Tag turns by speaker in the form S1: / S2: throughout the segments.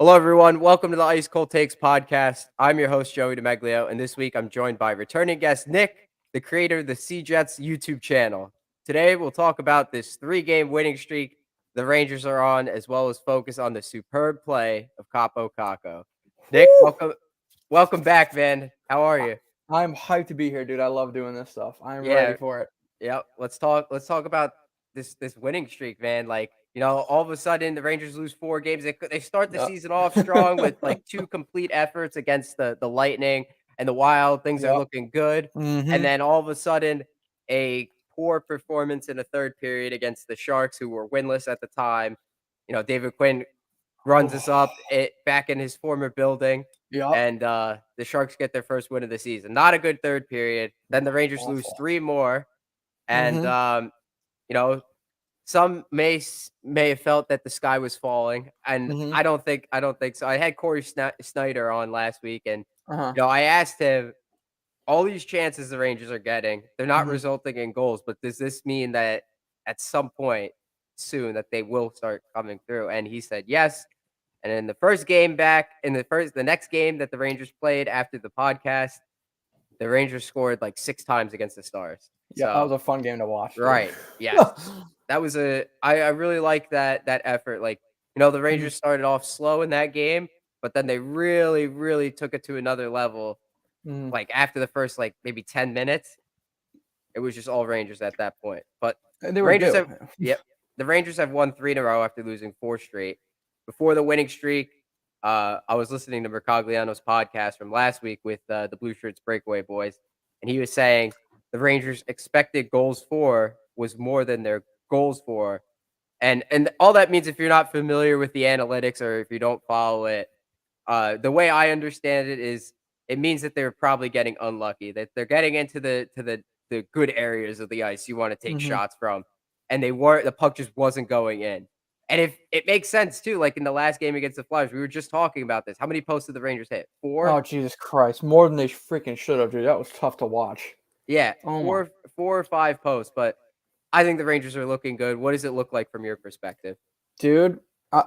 S1: Hello, everyone. Welcome to the Ice Cold Takes podcast. I'm your host, Joey DeMeglio, and this week I'm joined by returning guest Nick, the creator of the Cjeths YouTube channel. Today, we'll talk about this three-game winning streak the Rangers are on, as well as focus on the superb play of Kaapo Kakko. Nick,
S2: Woo!
S1: welcome back, man. How are
S2: I
S1: you?
S2: I'm hyped to be here, dude. I love doing this stuff. I'm ready
S1: Yeah,
S2: for it.
S1: Yep. Let's talk about this winning streak, man. Like, all of a sudden the Rangers lose 4 games. They start the
S2: Yep.
S1: season off strong with like 2 complete efforts against the Lightning and the Wild. Things are
S2: Yep.
S1: looking good. And
S2: Mhm.
S1: then all of a sudden a poor performance in the third period against the Sharks, who were winless at the time. David Quinn runs us up back in his former building,
S2: Yep.
S1: and the Sharks get their first win of the season. Not a good third period. Then the Rangers lose
S2: Awful.
S1: 3 more, and
S2: Mhm.
S1: you know, some may have felt that the sky was falling, and
S2: Mhm.
S1: I don't think so. I had Corey Snyder on last week, and
S2: Uh-huh.
S1: I asked him, all these chances the Rangers are getting, they're not
S2: Mhm.
S1: resulting in goals, but does this mean that at some point soon that they will start coming through? And he said yes. And in the next game that the Rangers played after the podcast, the Rangers scored like 6 times against the Stars.
S2: Yeah, that
S1: So
S2: was a fun game to watch, dude.
S1: right. Yes. That was I really like that effort. Like, the
S2: Mhm.
S1: Rangers started off slow in that game, but then they really, really took it to another level.
S2: Mhm.
S1: Like after the first like maybe 10 minutes, it was just all Rangers at that point. But
S2: And they
S1: the
S2: were
S1: Rangers
S2: due.
S1: have yep. The Rangers have won 3 in a row after losing 4 straight. Before the winning streak, I was listening to Mercogliano's podcast from last week with the Blue Shirts Breakaway Boys, and he was saying the Rangers' expected goals for was more than their goals for. And all that means, if you're not familiar with the analytics or if you don't follow it, the way I understand it is it means that they're probably getting unlucky, that they're getting into the good areas of the ice you want to take
S2: Mhm.
S1: shots from, and the puck just wasn't going in. And if it makes sense too, like in the last game against the Flyers, we were just talking about this. How many posts did the Rangers hit? 4?
S2: Oh, Jesus Christ. More than they freaking should have, dude. That was tough to watch.
S1: Yeah,
S2: Oh my.
S1: 4 or 5 posts. But I think the Rangers are looking good. What does it look like from your perspective?
S2: Dude,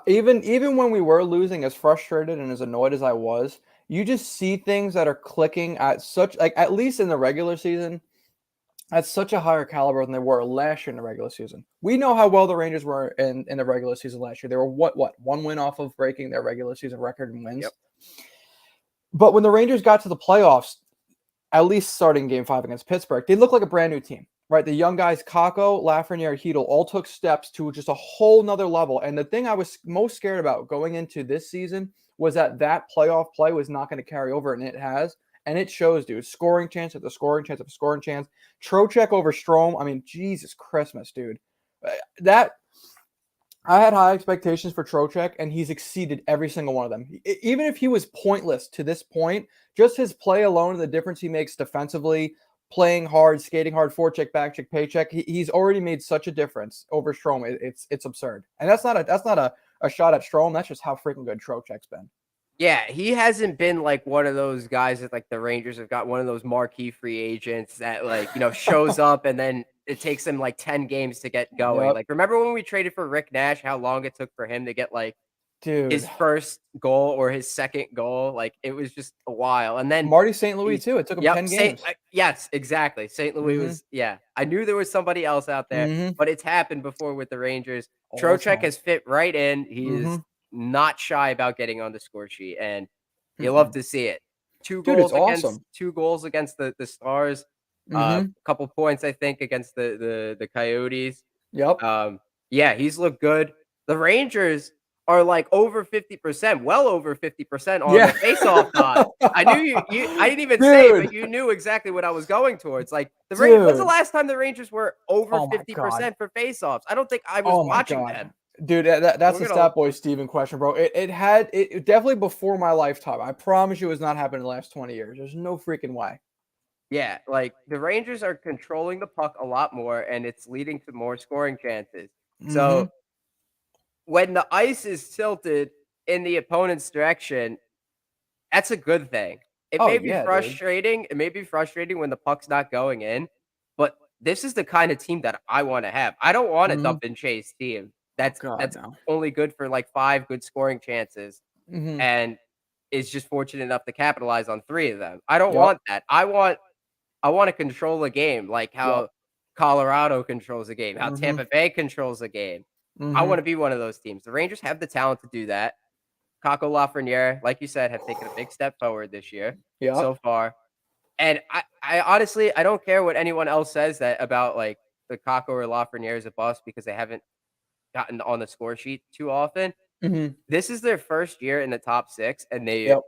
S2: even when we were losing, as frustrated and as annoyed as I was, you just see things that are clicking at such like at least in the regular season at such a higher caliber than they were last year in the regular season. We know how well the Rangers were in the regular season last year. They were what 1 win off of breaking their regular season record in wins.
S1: Yep.
S2: But when the Rangers got to the playoffs, at least starting Game 5 against Pittsburgh, they looked like a brand new team. Right, the young guys, Kakko, Lafreniere, Hedel, all took steps to just a whole nother level. And the thing I was most scared about going into this season was that playoff play was not going to carry over, and it has. And it shows, dude. Scoring chance after scoring chance after scoring chance. Trocheck over Strome. I mean, Jesus Christmas, dude. That I had high expectations for Trocheck, and he's exceeded every single one of them. Even if he was pointless to this point, just his play alone and the difference he makes defensively, playing hard, skating hard, forecheck, backcheck, paycheck, he's already made such a difference over Strome. It's absurd, and that's not a shot at Strome. That's just how freaking good Trocheck's been.
S1: Yeah, he hasn't been like one of those guys that like the Rangers have got, one of those marquee free agents that like, shows up and then it takes him like 10 games to get going.
S2: Yep,
S1: Like, remember when we traded for Rick Nash, how long it took for him to get like
S2: dude.
S1: his first goal or his second goal? Like, it was just a while. And then
S2: Marty St. Louis
S1: he's
S2: too. It took him
S1: yep,
S2: 10 games.
S1: yes, exactly. St. Louis
S2: Mm-hmm.
S1: was yeah. I knew there was somebody else out there,
S2: Mm-hmm.
S1: but it's happened before with the Rangers.
S2: All the
S1: Trocheck
S2: time.
S1: has fit right in. He
S2: Mm-hmm.
S1: is not shy about getting on the score sheet, and you love
S2: Mm-mm.
S1: to see it.
S2: Dude, it's awesome.
S1: 2 goals against the Stars, a
S2: Mm-hmm.
S1: couple points I think against the Coyotes.
S2: Yep.
S1: Um, yeah, he's looked good. The Rangers are like over 50%, well over 50% on
S2: Yeah.
S1: the faceoff dot. I knew I didn't even say it,
S2: Dude,
S1: but you knew exactly what I was going towards. Like when's the
S2: dude.
S1: last time the Rangers were over
S2: Oh my god.
S1: 50% for faceoffs? I don't think I was
S2: Oh my
S1: watching
S2: god.
S1: them.
S2: Dude, that's
S1: We're
S2: a
S1: gonna
S2: stat boy Steven question, bro. It definitely before my lifetime. I promise you it's not happened in the last 20 years. There's no freaking way.
S1: Yeah, like the Rangers are controlling the puck a lot more and it's leading to more scoring chances.
S2: Mhm.
S1: So when the ice is tilted in the opponent's direction, that's a good thing. It
S2: Oh
S1: may be
S2: yeah, dude.
S1: frustrating. It may be frustrating when the puck's not going in, but this is the kind of team that I want to have. I don't want a
S2: Mhm.
S1: dump and chase team.
S2: Oh
S1: That's
S2: god,
S1: that's
S2: no.
S1: only good for like 5 good scoring chances.
S2: Mhm.
S1: and is just fortunate enough to capitalize on 3 of them. I don't
S2: Yep.
S1: want that. I wanna control a game like
S2: Yep.
S1: how Colorado controls a game, how
S2: Mhm.
S1: Tampa Bay controls a game. I
S2: Mhm.
S1: wanna be one of those teams. The Rangers have the talent to do that. Kakko, Lafreniere, like you said, have taken a big step forward this year
S2: Yep.
S1: so far. And I honestly, I don't care what anyone else says that about, like, the Kakko or Lafreniere is a bust because they haven't gotten on the score sheet too often.
S2: Mhm.
S1: This is their first year in the top 6, and
S2: Yep.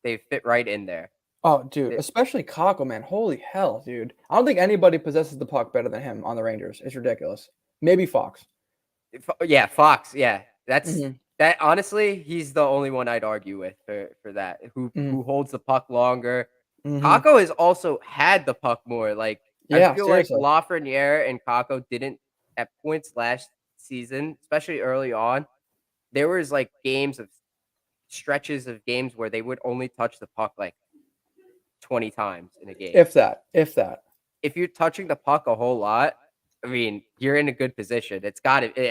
S1: they've fit right in there.
S2: Oh, dude,
S1: It
S2: especially Kakko, man. Holy hell, dude. I don't think anybody possesses the puck better than him on the Rangers. It's ridiculous. Maybe Fox.
S1: Yeah, Fox, yeah.
S2: Mhm.
S1: That honestly, he's the only one I'd argue with for that,
S2: Mhm.
S1: who holds the puck longer.
S2: Mhm.
S1: Kakko has also had the puck more, like, I
S2: Yeah,
S1: feel like
S2: seriously.
S1: Lafreniere and Kakko didn't at points last season, especially early on, there was, like, stretches of games where they would only touch the puck, like, 20 times in a game.
S2: If that. If that.
S1: If you're touching the puck a whole lot, I mean, you're in a good position. It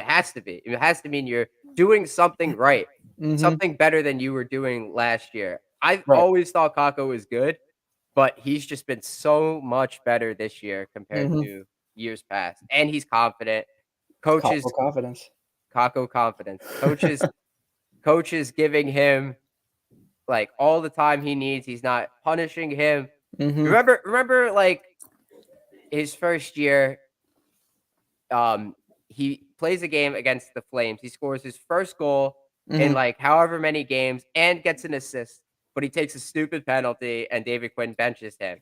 S1: has to be. It has to mean you're doing something right,
S2: Mhm.
S1: something better than you were doing last year. I've
S2: Right.
S1: always thought Kakko was good, but he's just been so much better this year compared
S2: Mhm.
S1: to years past, and he's confident. Coaches
S2: Kakko confidence.
S1: Kakko confidence. Coaches giving him, like, all the time he needs. He's not punishing him.
S2: Mhm.
S1: Remember, like, his first year, um, he plays a game against the Flames. He scores his first goal in,
S2: Mhm.
S1: like, however many games and gets an assist, but he takes a stupid penalty and David Quinn benches him.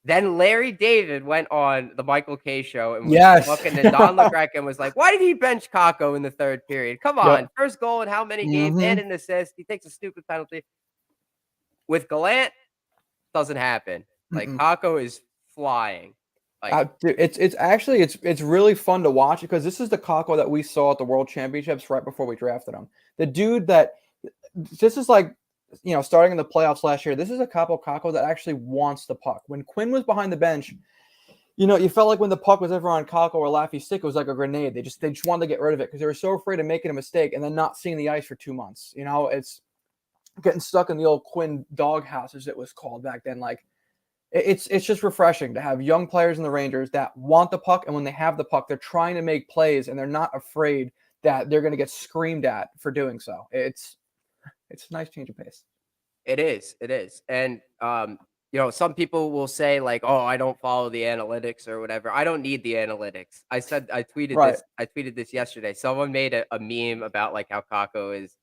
S1: Then Larry David went on the Michael K show and was
S2: Yes.
S1: talking to Don LeGrec and was like, "Why did he bench Kakko in the 3rd period? Come
S2: Yep.
S1: on, first goal in how many games and
S2: Mhm.
S1: an assist. He takes a stupid penalty." With Gallant, doesn't happen. Like,
S2: Mm-mm.
S1: Kakko is flying. Like,
S2: Dude, it's actually it's really fun to watch because this is the Kakko that we saw at the World Championships right before we drafted him. The dude that this is like, starting in the playoffs last year. This is a Kaapo Kakko that actually wants the puck. When Quinn was behind the bench, you felt like when the puck was ever on Kakko or Laffy's stick, it was like a grenade. They just wanted to get rid of it because they were so afraid of making a mistake and then not seeing the ice for 2 months. It's getting stuck in the old Quinn doghouse, as it was called back then. Like it's just refreshing to have young players in the Rangers that want the puck, and when they have the puck, they're trying to make plays and they're not afraid that they're going to get screamed at for doing so. It's a nice change of pace.
S1: it is, and, some people will say, like, "Oh, I don't follow the analytics or whatever." I don't need the analytics.
S2: Right.
S1: I tweeted this yesterday. Someone made a meme about, like, how Kako is,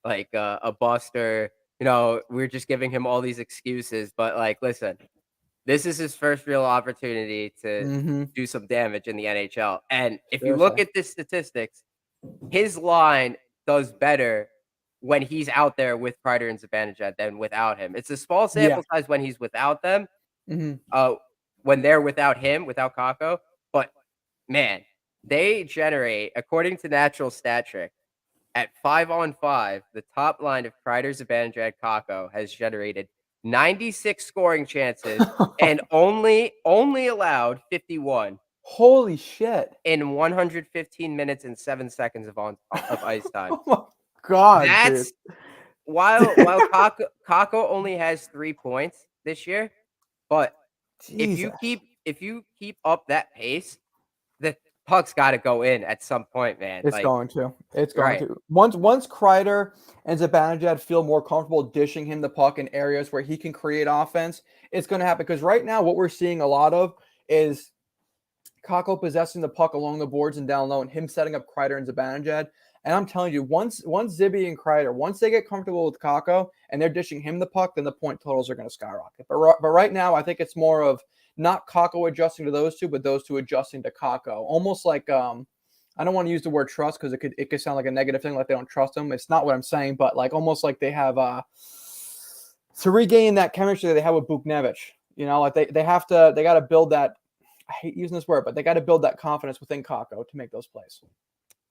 S1: like, a buster, we're just giving him all these excuses, but, like, listen, this is his first real opportunity to
S2: Mm-hmm.
S1: do some damage in the NHL, and if you look
S2: Seriously.
S1: at the statistics, his line does better when he's out there with Kreider and Zibanejad than without him. It's a small
S2: Yeah.
S1: sample size when he's without them,
S2: Mm-hmm.
S1: uh, when they're without him, without Kako, but man, they generate, according to Natural Stat Trick, at 5 on 5, the top line of Kreider, Zibanejad, Kako has generated 96 scoring chances and only allowed 51
S2: Holy shit.
S1: in 115 minutes and 7 seconds of ice time.
S2: Oh my God, dude.
S1: That's while Kako only has 3 points this year, but
S2: Jesus.
S1: if you keep up that pace, the puck's gotta go in at some point, man,
S2: It's
S1: like
S2: going to. It's going
S1: right.
S2: to. Once Kreider and Zibanejad feel more comfortable dishing him the puck in areas where he can create offense, it's going to happen. Because right now, what we're seeing a lot of is Kakko possessing the puck along the boards and down low, and him setting up Kreider and Zibanejad. And I'm telling you, once Zibby and Kreider, once they get comfortable with Kakko and they're dishing him the puck, then the point totals are going to skyrocket. But right now, I think it's more of not Kakko adjusting to those two, but those two adjusting to Kakko. Almost like I don't want to use the word trust because it could sound like a negative thing, like they don't trust him. It's not what I'm saying, but like almost like they have to regain that chemistry that they have with Buchnevich. Like they got to build that. I hate using this word, but they got to build that confidence within Kakko to make those plays.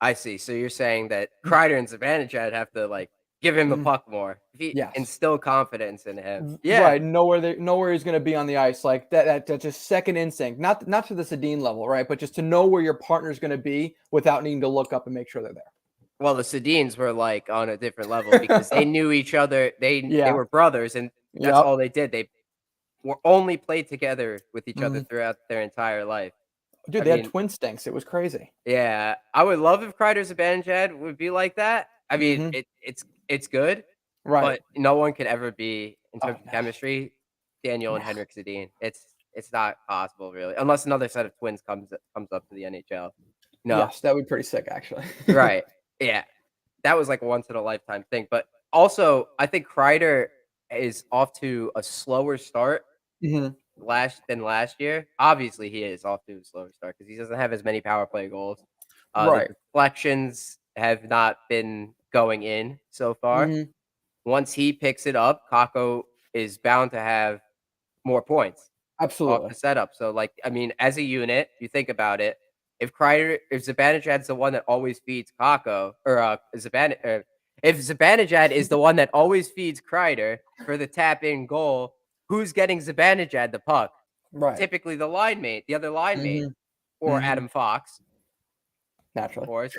S1: I see, so you're saying that Kreider and Zibanejad have to, like, give him the
S2: Mhm.
S1: puck more,
S2: Yes.
S1: instill confidence in him. Yeah.
S2: Right. Know where he's going to be on the ice. Like that just second instinct. Not to the Sedin level, right? But just to know where your partner's going to be without needing to look up and make sure they're there.
S1: Well, the Sedins were, like, on a different level because they knew each other. They
S2: Yeah.
S1: were brothers, and that's
S2: Yep.
S1: all they did. They were only played together with each other
S2: Mhm.
S1: throughout their entire life.
S2: Dude,
S1: I
S2: they had
S1: mean,
S2: twin stinks. It was crazy.
S1: yeah, I would love if Kreider's Zibanejad would be like that. I mean,
S2: Mhm.
S1: it's good,
S2: Right.
S1: but no one could ever be, in
S2: Oh,
S1: terms of
S2: no.
S1: chemistry, Daniel and
S2: No.
S1: Henrik Sedin. It's not possible, really, unless another set of twins comes up to the NHL. No.
S2: Yes, that would be pretty sick, actually.
S1: Right. Yeah. That was like a once in a lifetime thing, but also, I think Kreider is off to a slower start
S2: Mhm.
S1: last year. Obviously, he is off to a slower start because he doesn't have as many power play goals. The
S2: Right.
S1: deflections have not been going in so far.
S2: Mhm.
S1: Once he picks it up, Kakko is bound to have more points off
S2: Absolutely.
S1: the setup. So, like, I mean, as a unit, you think about it. If Zibanejad's the one that always feeds Kakko, or if Zibanejad is the one that always feeds Kreider for the tap in goal, who's getting Zibanejad the puck?
S2: Right.
S1: Typically, the line mate, the other line mate,
S2: Mhm.
S1: or
S2: Mhm.
S1: Adam Fox, of
S2: Naturally.
S1: course.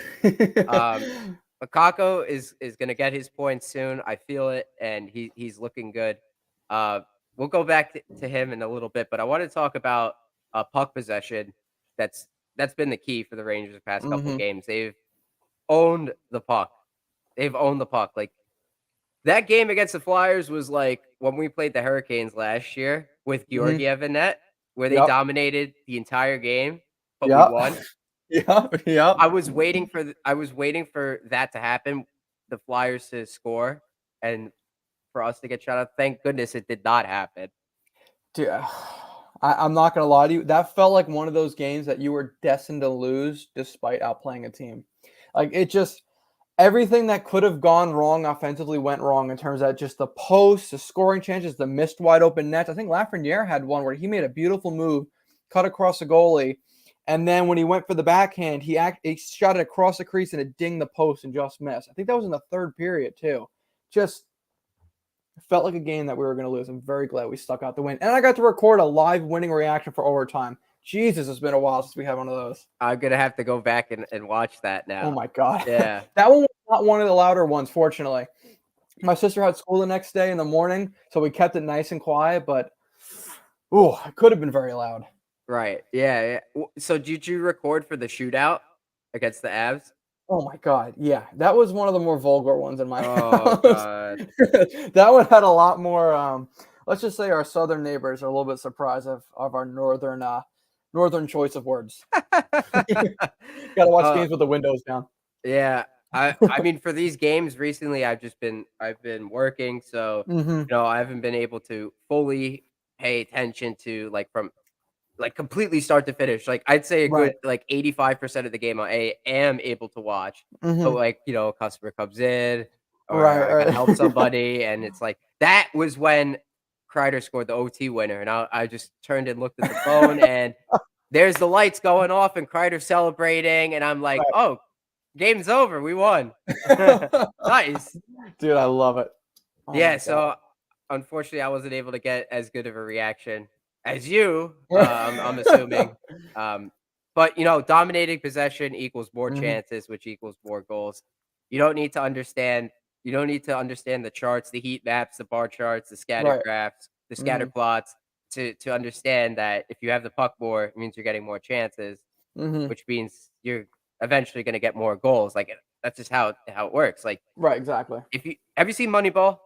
S1: Um, but Kakko is gonna get his points soon. I feel it, and he's looking good. Uh, we'll go back to him in a little bit, but I want to talk about puck possession. That's that's been the key for the Rangers the past couple
S2: Mhm.
S1: games. They've owned the puck. They've owned the puck. Like that game against the Flyers was like when we played the Hurricanes last year with
S2: Mhm.
S1: Georgiev in net, where they
S2: Yep.
S1: dominated the entire game, but we
S2: Yep.
S1: won.
S2: Yep. Yep.
S1: I was waiting for that to happen, the Flyers to score, and for us to get shut out. Thank goodness it did not happen.
S2: Dude, I'm not gonna lie to you. That felt like one of those games that you were destined to lose despite outplaying a team. Like it just everything that could have gone wrong offensively went wrong in terms of just the posts, the scoring chances, the missed wide open nets. I think Lafreniere had one where he made a beautiful move, cut across the goalie, and then when he went for the backhand, he shot it across the crease and it dinged the post and just missed. I think that was in the third period too. Just felt like a game that we were going to lose. I'm very glad we stuck out the win, and I got to record a live winning reaction for overtime. Jesus, it's been a while since we had one of those.
S1: I'm gonna have to go back and watch that
S2: Oh
S1: now.
S2: my god,
S1: Yeah,
S2: that one was not one of the louder ones, fortunately. My sister had school the next day in the morning, so we kept it nice and quiet, but ooh, it could have been very loud.
S1: right. Yeah, yeah. So did you record for the shootout against the Avs?
S2: Oh my god, yeah, that was one of the more vulgar ones in my
S1: Oh
S2: house.
S1: god.
S2: That one had a lot more. Let's just say our southern neighbors are a little bit surprised of our northern choice of words. Got to watch
S1: uh,
S2: games with the windows down.
S1: yeah. I mean, for these games recently, I've been working, so
S2: Hmm.
S1: I haven't been able to fully pay attention to, like, from, like, completely start to finish. Like, I'd say a
S2: Right.
S1: good, like, 85% of the game I am able to watch. But,
S2: Hmm.
S1: like, a customer comes in, or
S2: Right.
S1: I gotta help
S2: Right.
S1: somebody, and it's like that was when Kreider scored the OT winner, and I just turned and looked at the phone, and there's the lights going off and Kreider celebrating, and I'm like, "Oh, game's over. We won."
S2: Right.
S1: Nice.
S2: Dude, I love it. Oh
S1: Yeah,
S2: my god.
S1: so unfortunately, I wasn't able to get as good of a reaction as you, I'm assuming. Um, but dominating possession equals more
S2: Hmm.
S1: chances, which equals more goals. You don't need to understand. You don't need to understand the charts, the heat maps, the bar charts, the scatter
S2: Right.
S1: graphs, the scatter
S2: Hmm.
S1: plots to understand that if you have the puck more, it means you're getting more chances,
S2: Hmm.
S1: which means you're eventually going to get more goals. Like that's just how it works. Like
S2: Right. Exactly.
S1: if you have you seen Moneyball?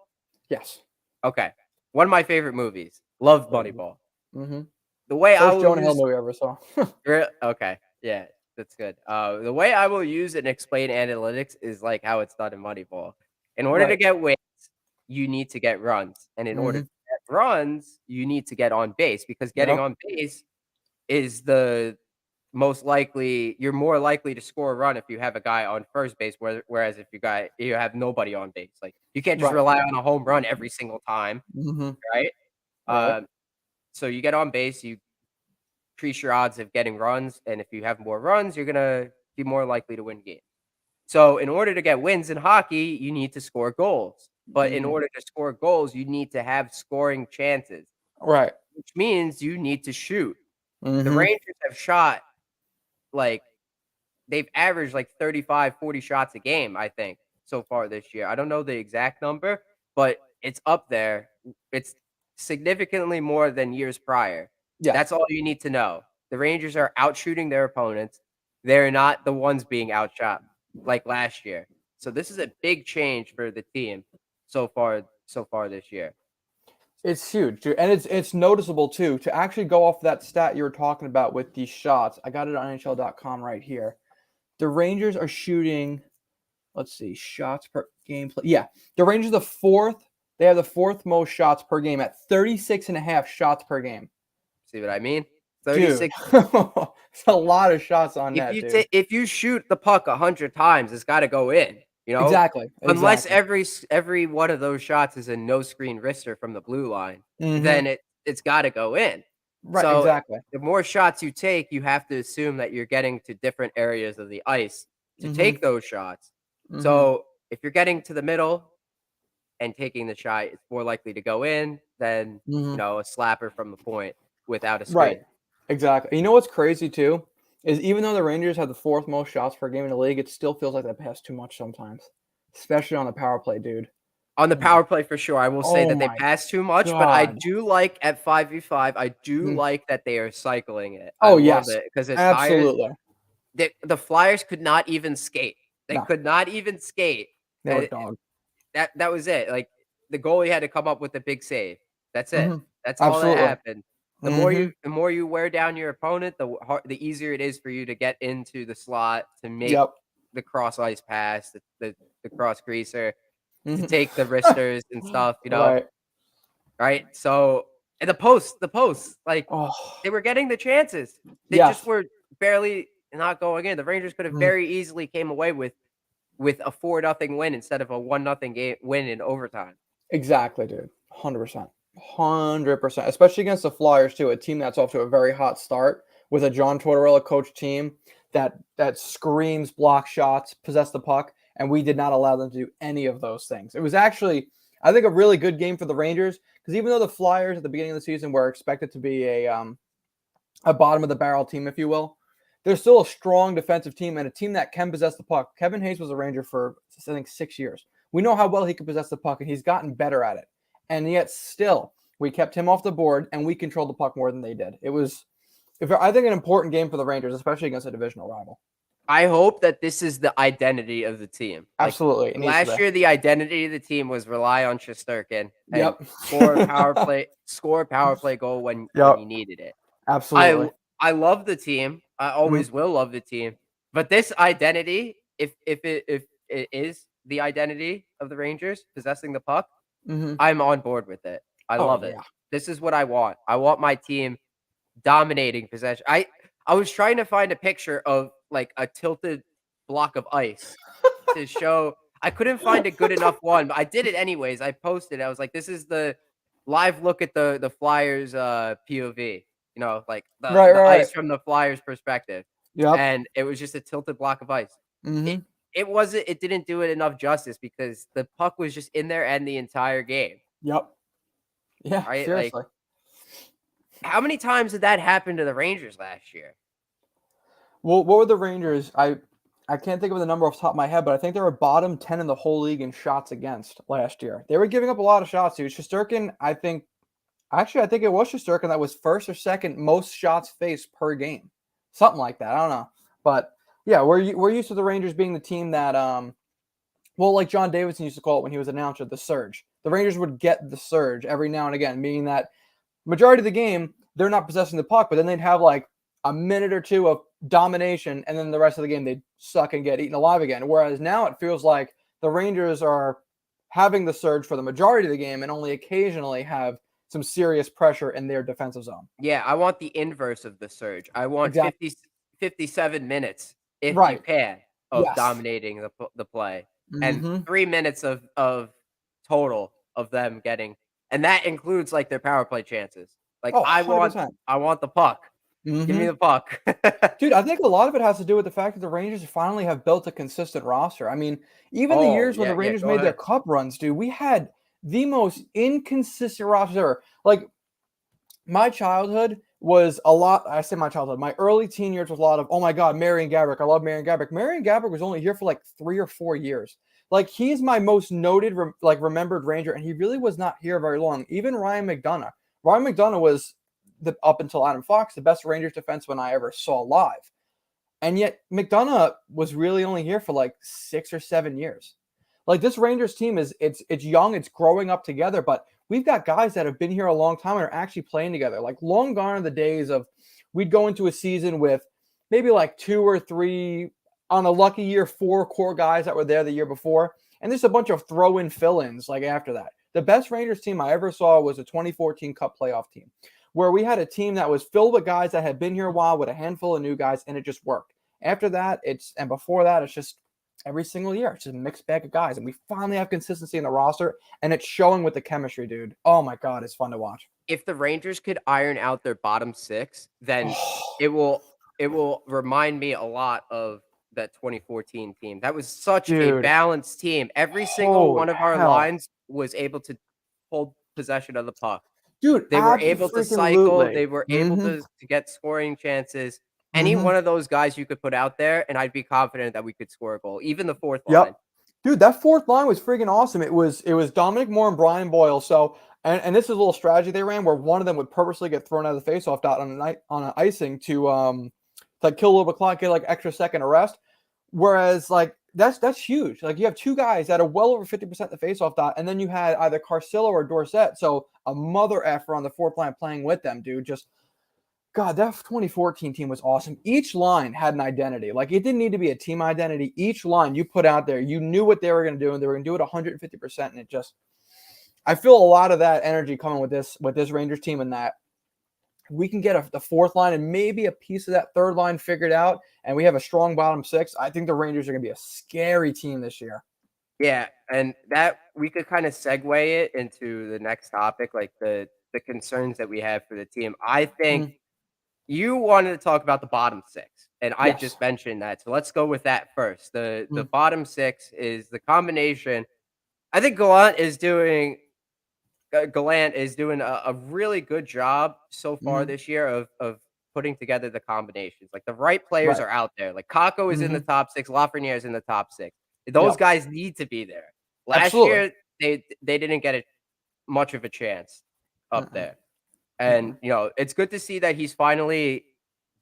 S2: Yes.
S1: Okay. One of my favorite movies. Love Moneyball.
S2: Hmm.
S1: The way I
S2: First
S1: will
S2: Jonah Hill
S1: use
S2: movie I ever saw.
S1: okay. Yeah, that's good. The way I will use and explain analytics is like how it's done in Moneyball. In order to
S2: Right.
S1: get wins, you need to get runs. And in order to
S2: Hmm.
S1: get runs, you need to get on base because getting
S2: Yep.
S1: on base is the most likely you're more likely to score a run if you have a guy on first base, whereas if you have nobody on base. Like you can't just
S2: Right.
S1: rely on a home run every single time,
S2: Hmm.
S1: right?
S2: Right.
S1: Um, so you get on base, you increase your odds of getting runs, and if you have more runs, you're gonna be more likely to win games. So in order to get wins in hockey, you need to score goals. But in
S2: Hmm.
S1: order to score goals, you need to have scoring chances,
S2: Right.
S1: which means you need to shoot. The
S2: Hmm.
S1: Rangers have shot like they've averaged like 35, 40 shots a game, I think, so far this year. I don't know the exact number, but it's up there. It's significantly more than years prior.
S2: Yes,
S1: That's all you need to know. The Rangers are outshooting their opponents. They're not the ones being outshot like last year. So this is a big change for the team so far this year.
S2: it's huge, dude. And it's noticeable too to actually go off that stat you were talking about with these shots. I got it on NHL.com right here. The Rangers are shooting, let's see, shots per game play. Yeah, the Rangers are the fourth. They have the fourth most shots per game at 36 and a half shots per game.
S1: See what I mean?
S2: Dude,
S1: 36.
S2: it's a lot of shots on net, dude.
S1: If you shoot the puck 100 times, it's got to go in.
S2: Exactly.
S1: Unless
S2: Exactly.
S1: every one of those shots is a no screen wrister from the blue line,
S2: Mm-hmm.
S1: then it's got to go in.
S2: Right.
S1: So
S2: Exactly.
S1: the more shots you take, you have to assume that you're getting to different areas of the ice to
S2: Mm-hmm.
S1: take those shots.
S2: Mm-hmm.
S1: So if you're getting to the middle and taking the shot, it's more likely to go in than
S2: Mm-hmm.
S1: a slapper from the point without a
S2: Right.
S1: screen.
S2: Exactly. You know what's crazy too is even though the Rangers have the fourth most shots per game in the league, it still feels like they pass too much sometimes, especially on the power play, dude.
S1: On the power play, for sure, I will say
S2: Oh
S1: that they
S2: my
S1: pass too much, but I
S2: god.
S1: do like at 5v5, I do
S2: Mm.
S1: like that they are cycling it. I
S2: Oh
S1: love
S2: yes,
S1: it because it tires.
S2: absolutely.
S1: The Flyers could not even skate. They
S2: No,
S1: could not even skate.
S2: they were
S1: Uh,
S2: dog.
S1: that was it. Like, the goalie had to come up with a big save. That's it.
S2: Hmm.
S1: That's all that
S2: Absolutely.
S1: happened.
S2: Hmm.
S1: The more you wear down your opponent, the easier it is for you to get into the slot, to make
S2: Yep.
S1: the cross ice pass, the cross greaser, to
S2: Hmm.
S1: take the wristers and stuff.
S2: Right.
S1: Right? So, and the posts, like,
S2: Oh
S1: they were getting the chances. They just
S2: yes.
S1: were barely not going in. The Rangers could have
S2: Mm.
S1: very easily came away with a 4-0 win instead of a 1-0 game win in overtime.
S2: Exactly, dude. 100%. 100%. Especially against the Flyers too, a team that's off to a very hot start with a John Tortorella coach team that screams block shots, possess the puck, and we did not allow them to do any of those things. It was actually, I think, a really good game for the Rangers because even though the Flyers at the beginning of the season were expected to be a bottom of the barrel team, if you will, they're still a strong defensive team and a team that can possess the puck. Kevin Hayes was a Ranger for, I think, 6 years. We know how well he can possess the puck, and he's gotten better at it. And yet still, we kept him off the board, and we controlled the puck more than they did. It was, I think, an important game for the Rangers, especially against a divisional rival.
S1: I hope that this is the identity of the team. Like,
S2: Absolutely. It needs to
S1: last
S2: be.
S1: year, the identity of the team was rely on Shesterkin and
S2: Yep.
S1: score a power play goal when
S2: Yep.
S1: you needed it. I
S2: Absolutely.
S1: I love the team. I
S2: Mhm.
S1: always will love the team. But this identity, if it is the identity of the Rangers possessing the puck,
S2: Mhm.
S1: I'm on board with it. I
S2: Oh
S1: love it.
S2: yeah.
S1: This is what I want. I want my team dominating possession. I was trying to find a picture of, like, a tilted block of ice to show. I couldn't find a good enough one, but I did it anyways. I posted. I was like, "This is the live look at the Flyers, POV." Like, the
S2: Right.
S1: the
S2: Right. Right.
S1: ice from the Flyers' perspective,
S2: Yep.
S1: and it was just a tilted block of ice. It
S2: Mhm.
S1: it didn't do it enough justice because the puck was just in their end the entire game,
S2: Yep. Yeah.
S1: right? Like,
S2: Seriously.
S1: how many times did that happen to the Rangers last year?
S2: Well, what were the Rangers? I can't think of the number off the top of my head, but I think they were bottom 10 in the whole league in shots against last year. They were giving up a lot of shots, dude. Shesterkin, I think it was Shesterkin that was first or second most shots faced per game. Something like that. I don't know. But yeah, we're used to the Rangers being the team that well, like John Davidson used to call it when he was announcer, the surge. The Rangers would get the surge every now and again, meaning that majority of the game, they're not possessing the puck, but then they'd have like a minute or two of domination, and then the rest of the game they'd suck and get eaten alive again. Whereas now it feels like the Rangers are having the surge for the majority of the game and only occasionally have some serious pressure in their defensive zone.
S1: Yeah, I want the inverse of the surge. I want
S2: Exactly.
S1: 57 minutes, if you
S2: Right.
S1: can, of
S2: Yes.
S1: dominating the play, and
S2: Mm-hmm.
S1: 3 minutes of total of them getting, and that includes, like, their power play chances. Like,
S2: Oh,
S1: I want
S2: 100%.
S1: I want the puck. Give me
S2: Mm-hmm.
S1: the puck.
S2: Dude, I think a lot of it has to do with the fact that the Rangers finally have built a consistent roster. I mean, even the
S1: Oh,
S2: years when the
S1: yeah, yeah,
S2: Rangers
S1: go
S2: made their
S1: ahead.
S2: cup runs, dude, we had the most inconsistent roster ever. Like my childhood, was a lot. I say my childhood, my early teen years was a lot of, oh my God, Marion Gabrick. I love Marion Gabrick. Marion Gabrick was only here for like 3 or 4 years. Like he's my most noted, remembered Ranger, and he really was not here very long. Even Ryan McDonough. Ryan McDonough was up until Adam Fox, the best Rangers defenseman I ever saw live. And yet McDonough was really only here for like 6 or 7 years. Like this Rangers team it's young, it's growing up together, but we've got guys that have been here a long time and are actually playing together. Like long gone are the days of we'd go into a season with maybe like 2 or 3, on a lucky year, 4 core guys that were there the year before, and there's a bunch of throw-in fill-ins like after that. The best Rangers team I ever saw was a 2014 Cup playoff team, where we had a team that was filled with guys that had been here a while with a handful of new guys, and it just worked. After that, and before that, it's just every single year. It's just a mixed bag of guys. And we finally have consistency in the roster, and it's showing with the chemistry, dude. Oh my God, it's fun to watch.
S1: If the Rangers could iron out their bottom 6, then it will remind me a lot of that 2014 team. That was such a
S2: Dude,
S1: balanced team. Every single
S2: holy
S1: one of our
S2: hell.
S1: lines was able to hold possession of the puck.
S2: Dude,
S1: They were able to cycle.
S2: absolutely.
S1: They were able to get scoring chances. Any
S2: Mm-hmm.
S1: one of those guys you could put out there, and I'd be confident that we could score a goal. Even the fourth line.
S2: Yep. Dude, that fourth line was freaking awesome. It was Dominic Moore and Brian Boyle. So, and this is a little strategy they ran where one of them would purposely get thrown out of the faceoff dot on an icing to like kill a little bit of clock, get like extra second arrest. Whereas like that's huge. Like you have 2 guys that are well over 50% the faceoff dot, and then you had either Carcillo or Dorsett. So a mother effer on the fourth line playing with them, dude. Just God, that 2014 team was awesome. Each line had an identity. Like it didn't need to be a team identity. Each line you put out there, you knew what they were going to do, and they were going to do it 150%. And it just, I feel a lot of that energy coming with this Rangers team, and that we can get the fourth line and maybe a piece of that third line figured out, and we have a strong bottom 6. I think the Rangers are going to be a scary team this year.
S1: Yeah, and that we could kind of segue it into the next topic, like the concerns that we have for the team. I think you wanted to talk about the bottom 6, and I
S2: Yes.
S1: just mentioned that. So let's go with that first. The
S2: Mm.
S1: bottom 6 is the combination. I think Gallant is doing a really good job so far
S2: Mhm.
S1: this year of putting together the combinations. Like the right players
S2: Right.
S1: are out there. Like Kakko is in the
S2: Mhm.
S1: top 6, Lafreniere is in the top 6. Those
S2: Yep.
S1: guys need to be there. Last
S2: Absolutely.
S1: year they didn't get much of a chance up
S2: Mm-mm.
S1: there. And,
S2: Mm-mm.
S1: it's good to see that he's finally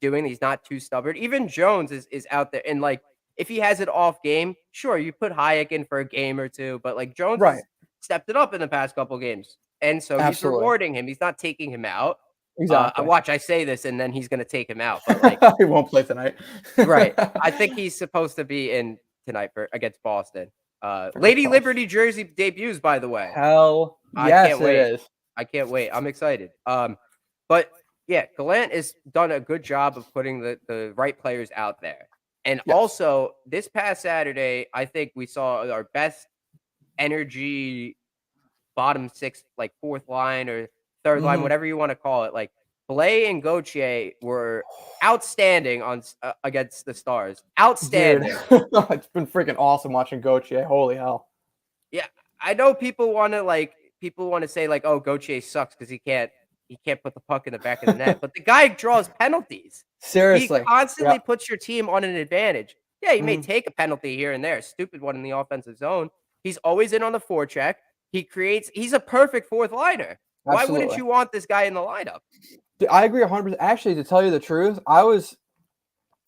S1: he's not too stubborn. Even Jones is out there, and, like, if he has an off game, sure, you put Hayek in for a game or 2, but, like, Jones
S2: Right.
S1: has stepped it up in the past couple games, and so he's
S2: Absolutely.
S1: rewarding him. He's not taking him out.
S2: Exactly.
S1: I say this, and then he's gonna take him out, but, like
S2: He won't play tonight.
S1: right. I think he's supposed to be in tonight against Boston.
S2: Fingers
S1: Lady
S2: crossed.
S1: Liberty jersey debuts, by the way.
S2: Hell
S1: I
S2: yes,
S1: can't
S2: it
S1: wait.
S2: is.
S1: I can't wait. I'm excited. But yeah, Gallant has done a good job of putting the right players out there. And
S2: Yes.
S1: also, this past Saturday, I think we saw our best energy bottom 6, like fourth line or third line,
S2: Mhm.
S1: whatever you want to call it. Like Blais and Gauthier were outstanding against the Stars.
S2: Dude,
S1: Outstanding.
S2: it's been freaking awesome watching Gauthier. Holy hell.
S1: Yeah, I know people want to say like, "Oh, Gauthier sucks because he can't put the puck in the back of the net." But the guy draws penalties. He
S2: Seriously.
S1: constantly
S2: Yep.
S1: puts your team on an advantage. Yeah, he may
S2: Mhm.
S1: take a penalty here and there, a stupid one in the offensive zone. He's always in on the forecheck. He's a perfect fourth liner. Why wouldn't
S2: Absolutely.
S1: you want this guy in the lineup?
S2: I agree 100%. Actually, to tell you the truth, I was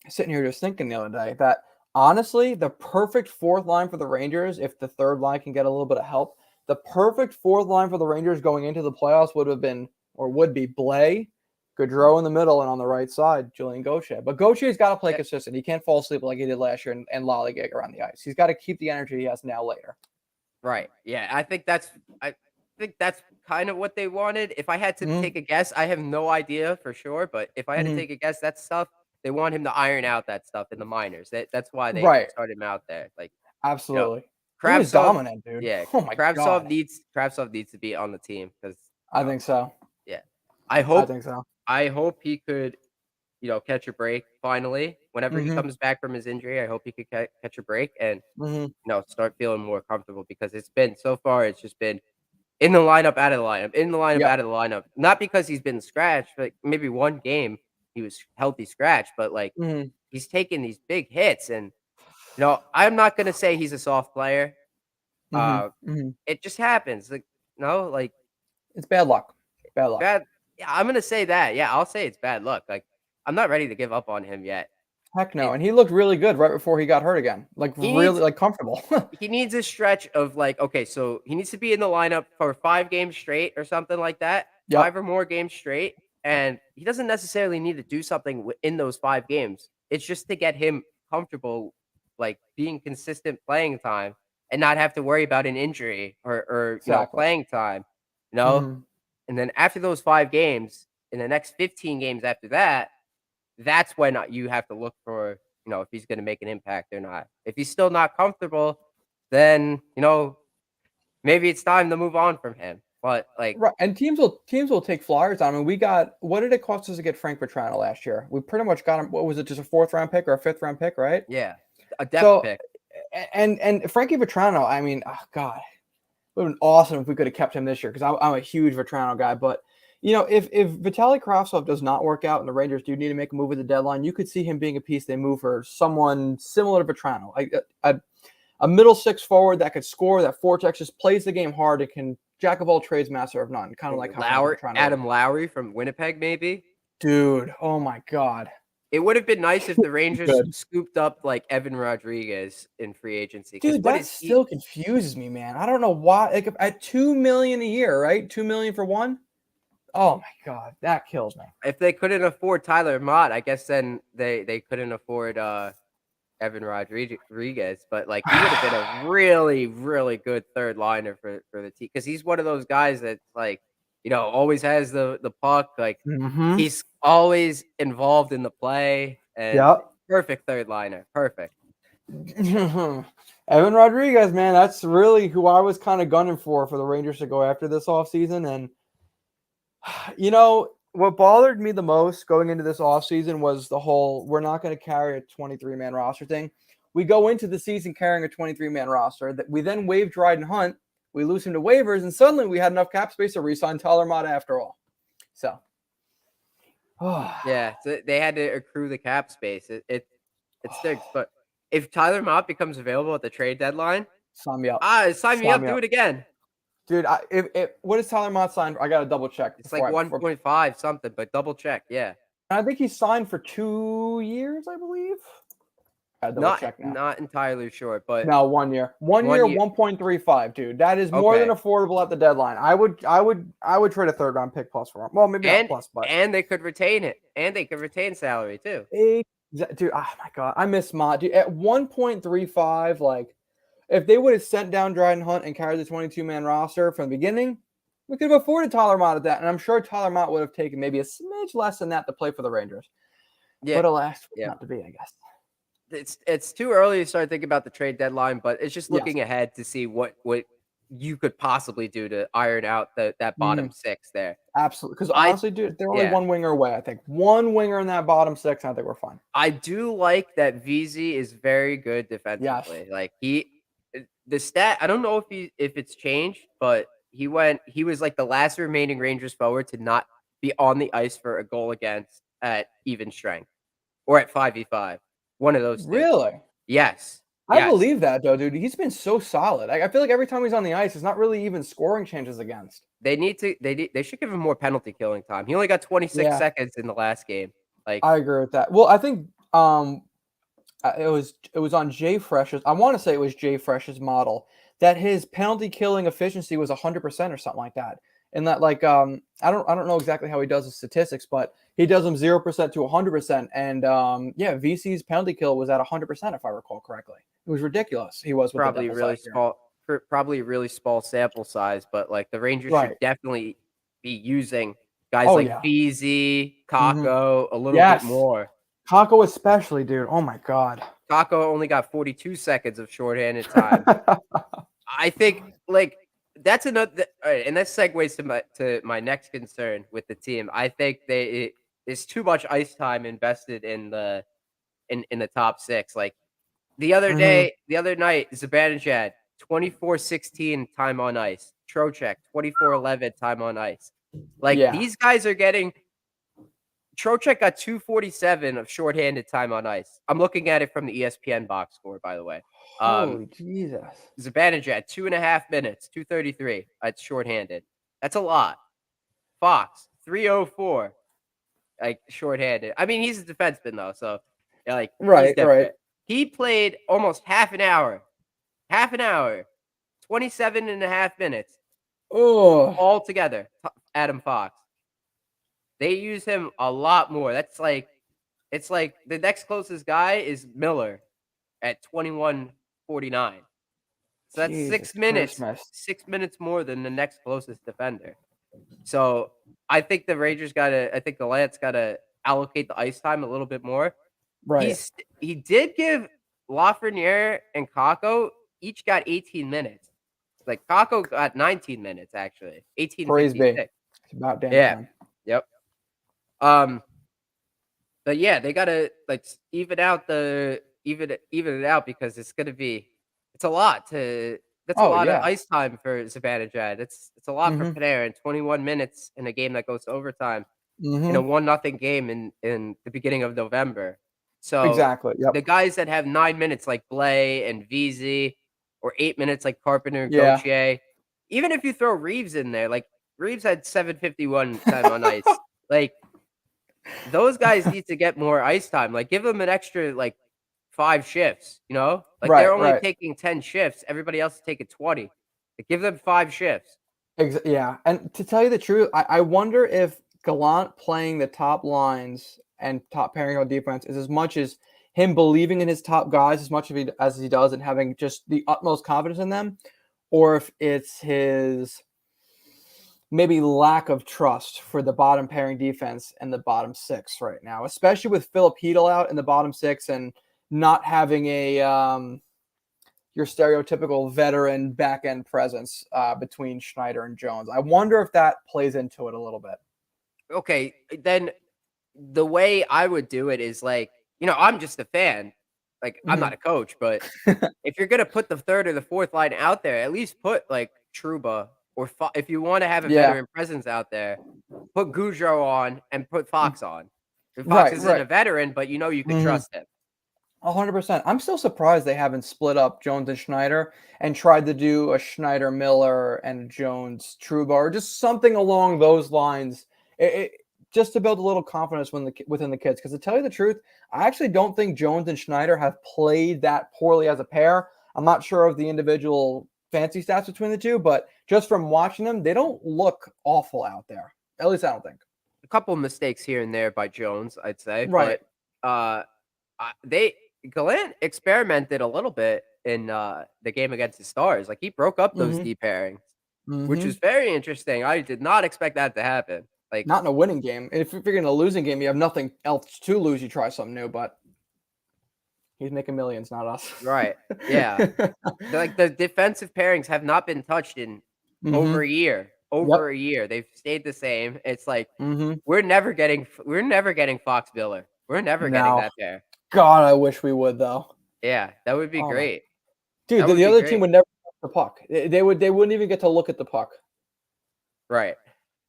S2: sitting here just thinking the other day that honestly, the perfect fourth line for the Rangers, if the third line can get a little bit of help, the perfect fourth line for the Rangers going into the playoffs would be Blais, Gaudreau in the middle, and on the right side, Julian Gauthier. But Gauthier's got to play
S1: Yeah,
S2: consistent. He can't fall asleep like he did last year and lollygag around the ice. He's got to keep the energy he has now later.
S1: right. Yeah, I think that's kind of what they wanted. If I had to
S2: Mhm.
S1: take a guess, I have no idea for sure, but if I had to
S2: Mhm.
S1: take a guess, that's stuff they want him to iron out that stuff in the minors. That's why they
S2: Right.
S1: started him out there. Like, you know,
S2: Absolutely. He was
S1: Kravtsov,
S2: dominant, dude.
S1: yeah,
S2: Oh my
S1: Kravtsov
S2: god.
S1: needs to be on the team because
S2: I think so.
S1: yeah. I
S2: I
S1: hope
S2: think so.
S1: I hope he could, catch a break finally. Whenever he
S2: Mhm.
S1: comes back from his injury, I hope he could catch a break and
S2: Mhm.
S1: start feeling more comfortable because it's been so far. It's just been in the lineup, out of the lineup, in the lineup,
S2: Yep.
S1: out of the lineup. Not because he's been scratched, but maybe one game he was healthy scratch, but like
S2: Mhm.
S1: he's taking these big hits, and I'm not gonna say he's a soft player.
S2: Mhm.
S1: Uh,
S2: Mhm.
S1: it just happens. Like no, like
S2: It's bad luck. Bad luck.
S1: bad. Yeah, I'm gonna say that. Yeah, I'll say it's bad luck. Like I'm not ready to give up on him yet.
S2: Heck no,
S1: It
S2: and he looked really good right before he got hurt again, like,
S1: he
S2: really,
S1: needs
S2: like, comfortable.
S1: he needs a stretch of like, okay, so he needs to be in the lineup for 5 games straight or something like that,
S2: Yep,
S1: 5 or more games straight. And he doesn't necessarily need to do something in those 5 games. It's just to get him comfortable, like being consistent playing time and not have to worry about an injury or
S2: exactly.
S1: playing time, you know?
S2: Mhm.
S1: And then after those 5 games, in the next 15 games after that, that's when you have to look for, if he's gonna make an impact or not. If he's still not comfortable, then, maybe it's time to move on from him. But, like,
S2: Right, and teams will take flyers on him. We got what did it cost us to get Frank Petrano last year? We pretty much got him what was it, just a 4th round pick or a 5th round pick, right?
S1: yeah, a depth
S2: So,
S1: pick.
S2: and Frankie Petrano, I mean, oh god, it would've been awesome if we coulda kept him this year because I'm a huge Vetrano guy, but, if Vitaly Kravtsov does not work out and the Rangers do need to make a move at the deadline, you could see him being a piece they move for someone similar to Vetrano, like a middle 6 forward that could score, that forechecks, just plays the game hard, it can jack of all trades, master of none, kinda like
S1: Maybe
S2: how Frankie Petrano is.
S1: Adam Lowry from Winnipeg, maybe?
S2: Dude, oh my god.
S1: It would have been nice if the Rangers
S2: Good.
S1: scooped up, like, Evan Rodriguez in free agency. Because
S2: Dude,
S1: what
S2: that
S1: is he
S2: still confuses me, man. I don't know why, like, at $2,000,000 a year, right? $2,000,000 for one? Oh my god, that kills me.
S1: if they couldn't afford Tyler Mott, I guess then they couldn't afford, Evan Rodriguez, but, like, he would have been a really, really good 3rd liner for the team because he's one of those guys that's, like, always has the puck, like,
S2: Mhm.
S1: he's always involved in the play, and
S2: Yep.
S1: perfect 3rd liner, perfect.
S2: Evan Rodriguez, man, that's really who I was kinda gunning for the Rangers to go after this offseason, and what bothered me the most going into this offseason was the whole we're not going to carry a 23-man roster thing. We go into the season carrying a 23-man roster that we then waive Dryden Hunt, we lose him to waivers, and suddenly we had enough cap space to re-sign Tyler Mott after all. So,
S1: Yeah, so they had to accrue the cap space. It stinks, but if Tyler Mott becomes available at the trade deadline,
S2: sign me up.
S1: sign me
S2: Sign
S1: up,
S2: me
S1: do
S2: up.
S1: it again.
S2: Dude, if what is Tyler Mott signed? I got to double check
S1: It's like
S2: before
S1: 1.5 something, but double check, yeah.
S2: I think he's signed for 2 years, I believe. I got to double
S1: Not
S2: check now.
S1: not entirely sure, but
S2: No, 1 year. 1 year,
S1: 1 year
S2: 1.35, dude. That is more than
S1: okay.
S2: affordable at the deadline. I would trade a 3rd round pick plus for him. Well, maybe not
S1: And
S2: plus, but
S1: and they could retain it, and they could retain salary too.
S2: dude, oh my god, I miss Mott. Dude, at 1.35, like if they would have sent down Dryden Hunt and carried the 22-man roster from the beginning, we could have afforded Tyler Mott at that. And I'm sure Tyler Mott would have taken maybe a smidge less than that to play for the Rangers.
S1: Yeah,
S2: But alas,
S1: yeah.
S2: not to be, I guess.
S1: It's too early to start thinking about the trade deadline, but it's just
S2: Yes.
S1: looking ahead to see what you could possibly do to iron out that bottom
S2: Mhm.
S1: 6 there.
S2: Absolutely. Because
S1: I
S2: honestly, dude, they're only
S1: yeah.
S2: one winger away, I think. One winger in that bottom 6, and I think we're fine.
S1: I do like that VZ is very good
S2: Yes.
S1: defensively. Like the stat, I don't know if it's changed, but he was like the last remaining Rangers forward to not be on the ice for a goal against at even strength or at 5v5. One of those two.
S2: Really?
S1: Yes.
S2: I
S1: Yes.
S2: believe that though, dude. He's been so solid. I feel like every time he's on the ice, it's not really even scoring chances against.
S1: They should give him more penalty killing time. He only got 26
S2: Yeah,
S1: seconds in the last game. Like,
S2: I agree with that. Well, I think it was on Jay Fresh's. I want to say it was Jay Fresh's model that his penalty killing efficiency was 100% or something like that. And that like I don't know exactly how he does the statistics, but he does them 0% to 100%. And yeah, VC's penalty kill was at 100% if I recall correctly. It was ridiculous. He was with the
S1: probably
S2: Devils
S1: really
S2: last year.
S1: small probably really small sample size, but, like, the Rangers should
S2: Right.
S1: definitely be using guys
S2: Oh
S1: like
S2: yeah.
S1: VZ,
S2: Hmm.
S1: Kakko a little bit
S2: Yes.
S1: more.
S2: Kakko especially, dude. Oh my god.
S1: Kakko only got 42 seconds of shorthanded time. I think, like, that's another alright, and that segues to my next concern with the team. I think there's too much ice time invested in the top 6. Like,
S2: Hmm.
S1: the other night, Zibanejad, 24-16 time on ice. Trocheck, 24-11 time on ice. Like,
S2: Yeah.
S1: these guys are getting Trocheck got 247 of shorthanded time on ice. I'm looking at it from the ESPN box score, by the way.
S2: Holy Jesus.
S1: Zibanejad, 2.5 minutes, 233 at shorthanded. That's a lot. Fox, 304, like, shorthanded. I mean, he's a defenseman, though, so, like, he's
S2: Right.
S1: different. He played almost half an hour, 27.5 minutes
S2: Oh,
S1: altogether, Adam Fox. They use him a lot more. It's like the next closest guy is Miller at 21:49. So that's
S2: Jesus
S1: 6 minutes,
S2: Christmas.
S1: 6 minutes more than the next closest defender. So I think the Lance gotta allocate the ice time a little bit more.
S2: Right.
S1: He did give Lafreniere and Kakko each got 18 minutes. Like, Kakko got 19 minutes actually,
S2: Praise be.
S1: 18:56.
S2: It's about damn
S1: Yeah.
S2: time.
S1: Yep. But yeah, they gotta, like, even it out because it's a lot to that's a
S2: Oh
S1: lot of
S2: yeah.
S1: ice time for Zibanejad. It's a lot for
S2: Mm-hmm.
S1: Panarin, 21 minutes in a game that goes to overtime in a
S2: Mm-hmm.
S1: 1-0 game in the beginning of November. So,
S2: Exactly. Yep.
S1: the guys that have 9 minutes like Blay and VZ, or 8 minutes like Carpenter and
S2: Yeah.
S1: Gauthier, even if you throw Reeves in there, like, Reeves had 7:51 time on ice. Like, those guys need to get more ice time. Like, give them an extra, like, 5 shifts, you know? Like, they're
S2: Right.
S1: only
S2: Right.
S1: taking 10 shifts. Everybody else is taking 20. Like, give them 5 shifts.
S2: Yeah. And to tell you the truth, I wonder if Gallant playing the top lines and top pairing on defense is as much as him believing in his top guys as much as he does and having just the utmost confidence in them, or if it's his maybe lack of trust for the bottom pairing defense and the bottom six right now, especially with Philip Hedel out in the bottom six and not having a your stereotypical veteran back end presence between Schneider and Jones. I wonder if that plays into it a little bit.
S1: Okay, then the way I would do it is, like, I'm just a fan. Like, I'm not a coach, but if you're gonna put the third or the fourth line out there, at least put, like, Trouba, or if you wanna have a
S2: Yeah.
S1: veteran presence out there, put Goudreau on and put Fox on. And Fox
S2: Right,
S1: isn't a
S2: right.
S1: veteran, but you could trust him.
S2: 100%. I'm still surprised they haven't split up Jones and Schneider and tried to do a Schneider Miller and Jones Trouba or just something along those lines, just to build a little confidence within the kids. Because to tell you the truth, I actually don't think Jones and Schneider have played that poorly as a pair. I'm not sure of the individual fancy stats between the two, but just from watching them, they don't look awful out there. At least I don't think.
S1: A couple mistakes here and there by Jones, I'd say,
S2: Right.
S1: but Gallant experimented a little bit in the game against the Stars. Like, he broke up those
S2: Mm-hmm.
S1: D pairings, which
S2: Mm-hmm.
S1: was very interesting. I did not expect that to happen. Like,
S2: Not in a winning game. If you're in a losing game, you have nothing else to lose. You try something new, but he's making millions, not us.
S1: right, yeah. The defensive pairings have not been touched in over
S2: Mm-hmm.
S1: a year.
S2: Yep.
S1: Over a year, they've stayed the same. It's like
S2: Mm-hmm.
S1: we're never getting Fox Miller. We're never getting
S2: No.
S1: that pair.
S2: God, I wish we would though.
S1: Yeah, that would be
S2: Oh my
S1: great.
S2: dude,
S1: That would
S2: the
S1: be
S2: other team
S1: great.
S2: would never touch the puck. They wouldn't even get to look at the puck.
S1: Right.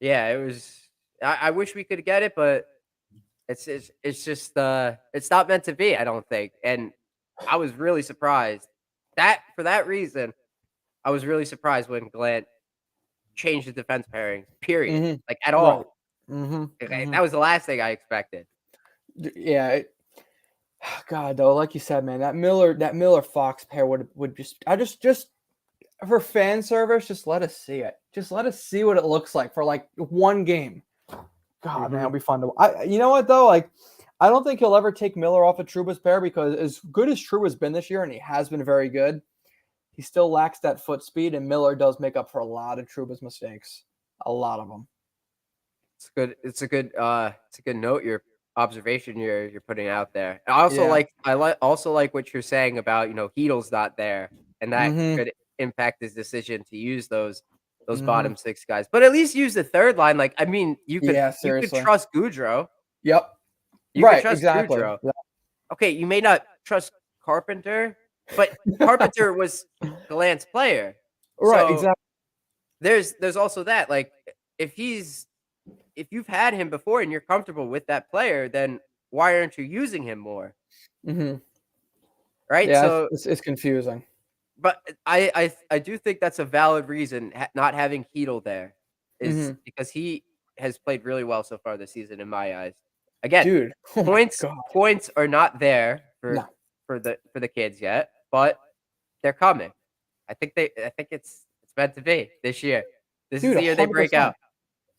S1: Yeah, it was. I wish we could get it, but it's just it's not meant to be. I don't think, and I was really surprised that for that reason. I was really surprised when Glenn changed the defense pairings. Period.
S2: Mm-hmm.
S1: Like, at
S2: Right.
S1: all.
S2: Mm-hmm.
S1: Okay,
S2: Mm-hmm.
S1: that was the last thing I expected.
S2: Yeah. God, though, like you said, man, that Miller Fox pair would just for fan service, just let us see it. Just let us see what it looks like for like one game. God, man, it'll be fun to. You know what though? Like, I don't think he'll ever take Miller off of Trouba's pair because as good as Trouba's been this year, and he has been very good, he still lacks that foot speed, and Miller does make up for a lot of Trouba's mistakes, a lot of them.
S1: It's good. It's a good note. Your observation you're putting out there. I also
S2: Yeah.
S1: like what you're saying about Heedle's not there, and that
S2: Mm-hmm.
S1: could impact his decision to use those
S2: Mm-hmm.
S1: bottom six guys. But at least use the third line. Like, I mean,
S2: Yeah.
S1: you could
S2: Seriously.
S1: trust Goudreau.
S2: Yep.
S1: You could
S2: Right.
S1: trust
S2: Exactly.
S1: Goudreau.
S2: Yeah.
S1: Okay, you may not trust Carpenter, but Carpenter was Gallant's player.
S2: Right.
S1: So
S2: Exactly.
S1: there's also that, like, if you've had him before and you're comfortable with that player, then why aren't you using him more,
S2: Mhm.
S1: right?
S2: Yeah,
S1: So,
S2: it's confusing.
S1: but I do think that's a valid reason not having Heedle there is
S2: Mhm.
S1: because he has played really well so far this season in my eyes. Again,
S2: Dude, oh my
S1: points
S2: god.
S1: points are not there
S2: No.
S1: for the kids yet, but they're coming. I think it's meant to be this year. This is
S2: Dude,
S1: the year they break
S2: 100%.
S1: out.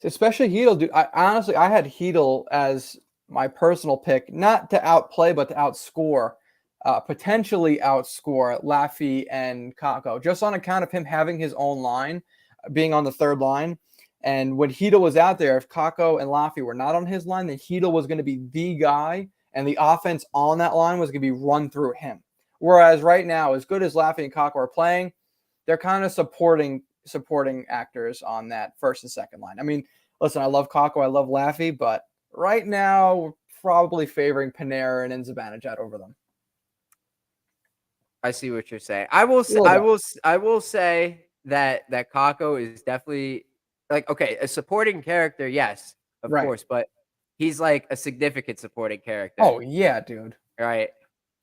S2: Especially Heedle, dude. I honestly, I had Heedle as my personal pick, not to outplay, but to outscore, potentially outscore Laffy and Kakko, just on account of him having his own line, being on the third line. And when Heedle was out there, if Kakko and Laffy were not on his line, then Heedle was going to be the guy, and the offense on that line was going to be run through him. Whereas right now, as good as Laffy and Kakko are playing, they're kind of supporting actors on that first and second line. I mean, listen, I love Kakko, I love Laffy, but right now we're probably favoring Panarin and Zibanejad over them.
S1: I see what you're saying. I will
S2: A
S1: s
S2: little
S1: I
S2: bit.
S1: will s I will say that Kako is definitely like, okay, a supporting character, yes, of
S2: Right.
S1: course, but he's like a significant supporting character,
S2: Oh yeah, dude.
S1: right?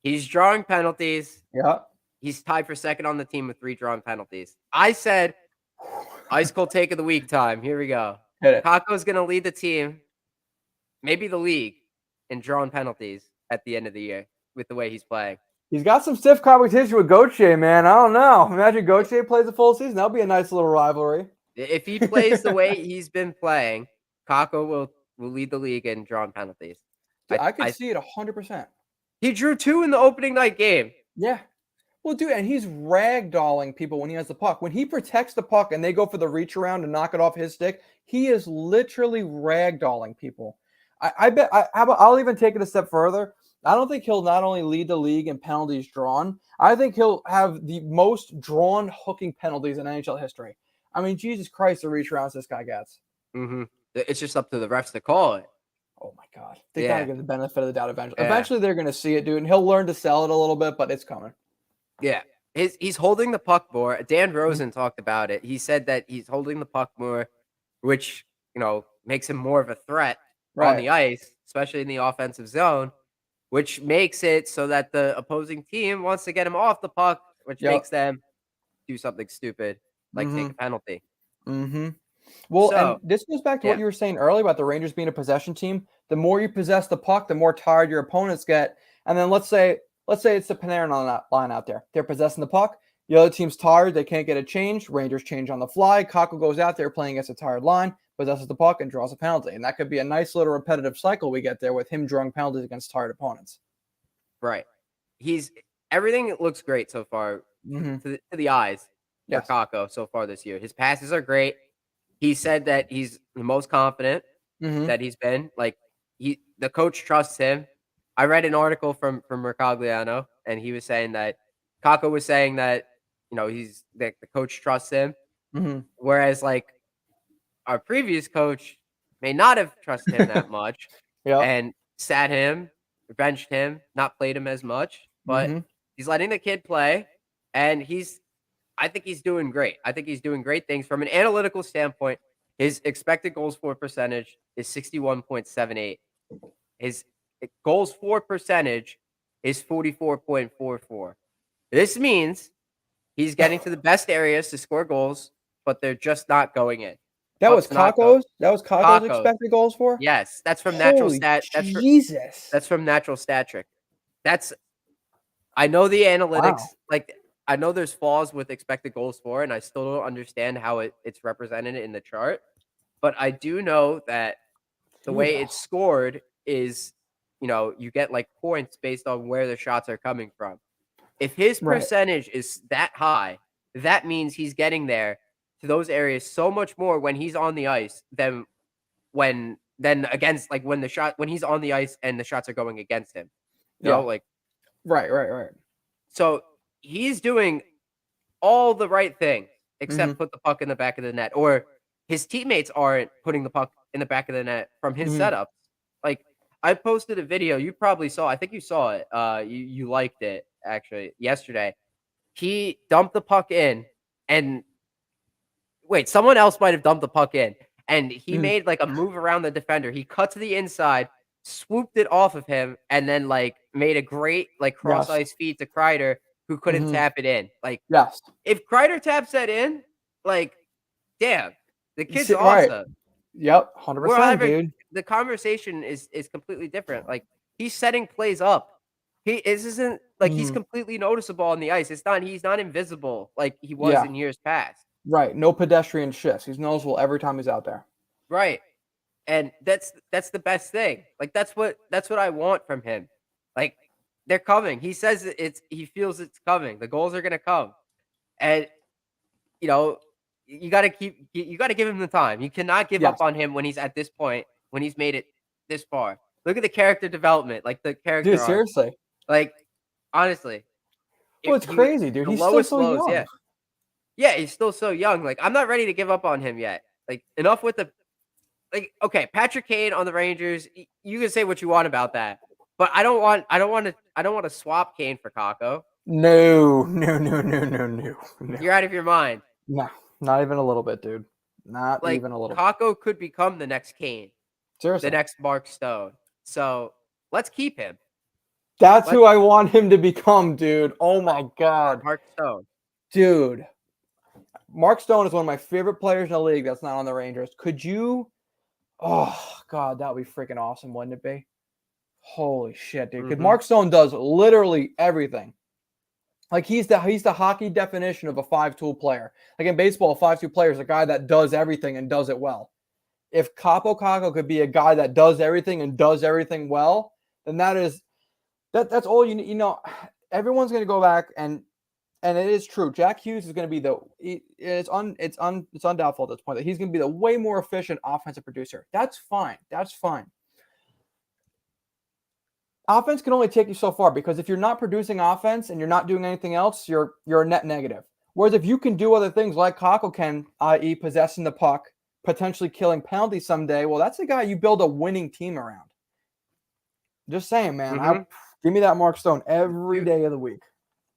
S1: He's drawing penalties.
S2: Yeah.
S1: He's tied for second on the team with 3 drawn penalties. I said, ice cold take of the week time. Here we go.
S2: Hit it.
S1: Kako's gonna lead the team, maybe the league, in drawn penalties at the end of the year with the way he's playing.
S2: He's got some stiff competition with Gauthier, man. I don't know. Imagine Gauthier plays a full season. That'll be a nice little rivalry.
S1: If he plays the way he's been playing, Kakko will lead the league in drawn penalties.
S2: Dude, I could
S1: I
S2: see it 100%.
S1: he drew 2 in the opening night game.
S2: Yeah. Well, dude, and he's ragdolling people when he has the puck. When he protects the puck and they go for the reach around and knock it off his stick, he is literally ragdolling people. I bet I'll even take it a step further. I don't think he'll not only lead the league in penalties drawn, I think he'll have the most drawn hooking penalties in NHL history. I mean, Jesus Christ, the reach arounds this guy gets.
S1: It's just up to the refs to call it.
S2: Oh my God. They got to
S1: Yeah,
S2: give the benefit of the doubt eventually.
S1: yeah,
S2: Eventually, they're going to see it, dude, and he'll learn to sell it a little bit, but it's coming.
S1: yeah. He's holding the puck more. Dan
S2: Mhm.
S1: Rosen talked about it. He said that he's holding the puck more, which, makes him more of a threat on
S2: Right.
S1: the ice, especially in the offensive zone, which makes it so that the opposing team wants to get him off the puck, which
S2: Yep.
S1: makes them do something stupid like take
S2: Mm-hmm.
S1: a penalty.
S2: Mm-hmm. Well, and
S1: So,
S2: this goes back to what
S1: yeah.
S2: you were saying earlier about the Rangers being a possession team. The more you possess the puck, the more tired your opponents get. And then let's say it's the Panarin on that line out there. They're possessing the puck. The other team's tired. They can't get a change. Rangers change on the fly. Kakko goes out there playing against a tired line, possesses the puck, and draws a penalty. And that could be a nice little repetitive cycle we get there with him drawing penalties against tired opponents.
S1: Right. He's everything looks great so far
S2: Mm-hmm.
S1: to the eyes for
S2: Yes.
S1: Kakko so far this year. His passes are great. He said that he's the most confident
S2: Mm-hmm.
S1: that he's been. Like the coach trusts him. I read an article from Mercogliano, and he was saying that Kakko was saying that he's that the coach trusts him,
S2: Mm-hmm.
S1: whereas like our previous coach may not have trusted him that much
S2: Yep.
S1: and sat him, benched him, not played him as much, but
S2: Mm-hmm.
S1: he's letting the kid play, and I think he's doing great. I think he's doing great things from an analytical standpoint. His expected goals for percentage is 61.78. His goals for percentage is 44.44. This means he's getting to the best areas to score goals, but they're just not going in.
S2: That was
S1: Puck's not go
S2: Kakko's. That was Kakko's
S1: Kakos.
S2: expected goals for.
S1: Yes, that's from natural
S2: Holy
S1: stat.
S2: Jesus!
S1: That's from natural stat trick. That's I know the
S2: Wow.
S1: analytics. Like I know there's flaws with expected goals for, and I still don't understand how it's represented in the chart. But I do know that the way it's
S2: Jesus.
S1: scored is, you get like points based on where the shots are coming from. If his
S2: Right.
S1: percentage is that high, that means he's getting there to those areas so much more when he's on the ice than against like when he's on the ice and the shots are going against him.
S2: Yeah.
S1: Like
S2: Right.
S1: so he's doing all the right things
S2: Mhm.
S1: except put the puck in the back of the net, or his teammates aren't putting the puck in the back of the net from his
S2: Mhm.
S1: setups. Like I posted a video, you probably saw. I think you saw it. You liked it actually yesterday. He dumped the puck in, and wait, someone else might have dumped the puck in, and he
S2: Mhm.
S1: made like a move around the defender. He cut to the inside, swooped it off of him, and then like made a great like cross
S2: Yes.
S1: ice feed to Kreider, who couldn't
S2: Mhm.
S1: tap it in. Like
S2: Yes.
S1: if Kreider taps that in, like damn, the kid's
S2: Right.
S1: awesome.
S2: Yep.
S1: We're
S2: 100%,
S1: having
S2: dude.
S1: the conversation is completely different. Like he's setting plays up. This isn't like he's
S2: Mhm.
S1: completely noticeable on the ice. He's not invisible like he was
S2: Yeah.
S1: in years past.
S2: Right. No pedestrian shifts. He's noticeable every time he's out there.
S1: Right. And that's the best thing. Like that's what I want from him. Like they're coming. He says he feels it's coming. The goals are gonna come. And you know, you gotta give him the time. You cannot give up
S2: Yes.
S1: on him when he's at this point, when he's made it this far. Look at the character development, like the
S2: Dude,
S1: character arc.
S2: seriously.
S1: Like honestly,
S2: Well, it's
S1: he
S2: crazy, dude.
S1: the
S2: He's still
S1: lowest
S2: so
S1: lows,
S2: young.
S1: yeah. Yeah, he's still so young. Like I'm not ready to give up on him yet. Like enough with the like, okay, Patrick Kane on the Rangers, you can say what you want about that, but I don't wanna swap Kane for Kakko.
S2: No, no, no, no, no, no, no.
S1: You're out of your mind.
S2: No, not even a little bit, dude. Not
S1: Like,
S2: even a little.
S1: Kakko could become the next Kane, the
S2: Seriously.
S1: next Mark Stone. So, let's keep him.
S2: That's
S1: Let's
S2: who I want him to become, dude. Oh my god.
S1: Mark Stone.
S2: Dude. Mark Stone is one of my favorite players in the league that's not on the Rangers. Could you Oh god, that would be freaking awesome, wouldn't it be? Holy shit, dude. Because
S1: Mhm.
S2: Mark Stone does literally everything. Like he's the hockey definition of a five-tool player. Like in baseball, a five-tool player is a guy that does everything and does it well. If Kaapo Kakko could be a guy that does everything and does everything well, then that's all you need. Everyone's gonna go back and it is true. Jack Hughes is gonna be it's undoubtful at this point that he's gonna be the way more efficient offensive producer. That's fine. That's fine. Offense can only take you so far because if you're not producing offense and you're not doing anything else, you're a net negative. Whereas if you can do other things like Kakko can, i.e., possessing the puck, potentially killing penalties someday, well, that's the guy you build a winning team around. Just saying, man.
S1: Mhm.
S2: Give me that Mark Stone every
S1: Dude,
S2: day of the week.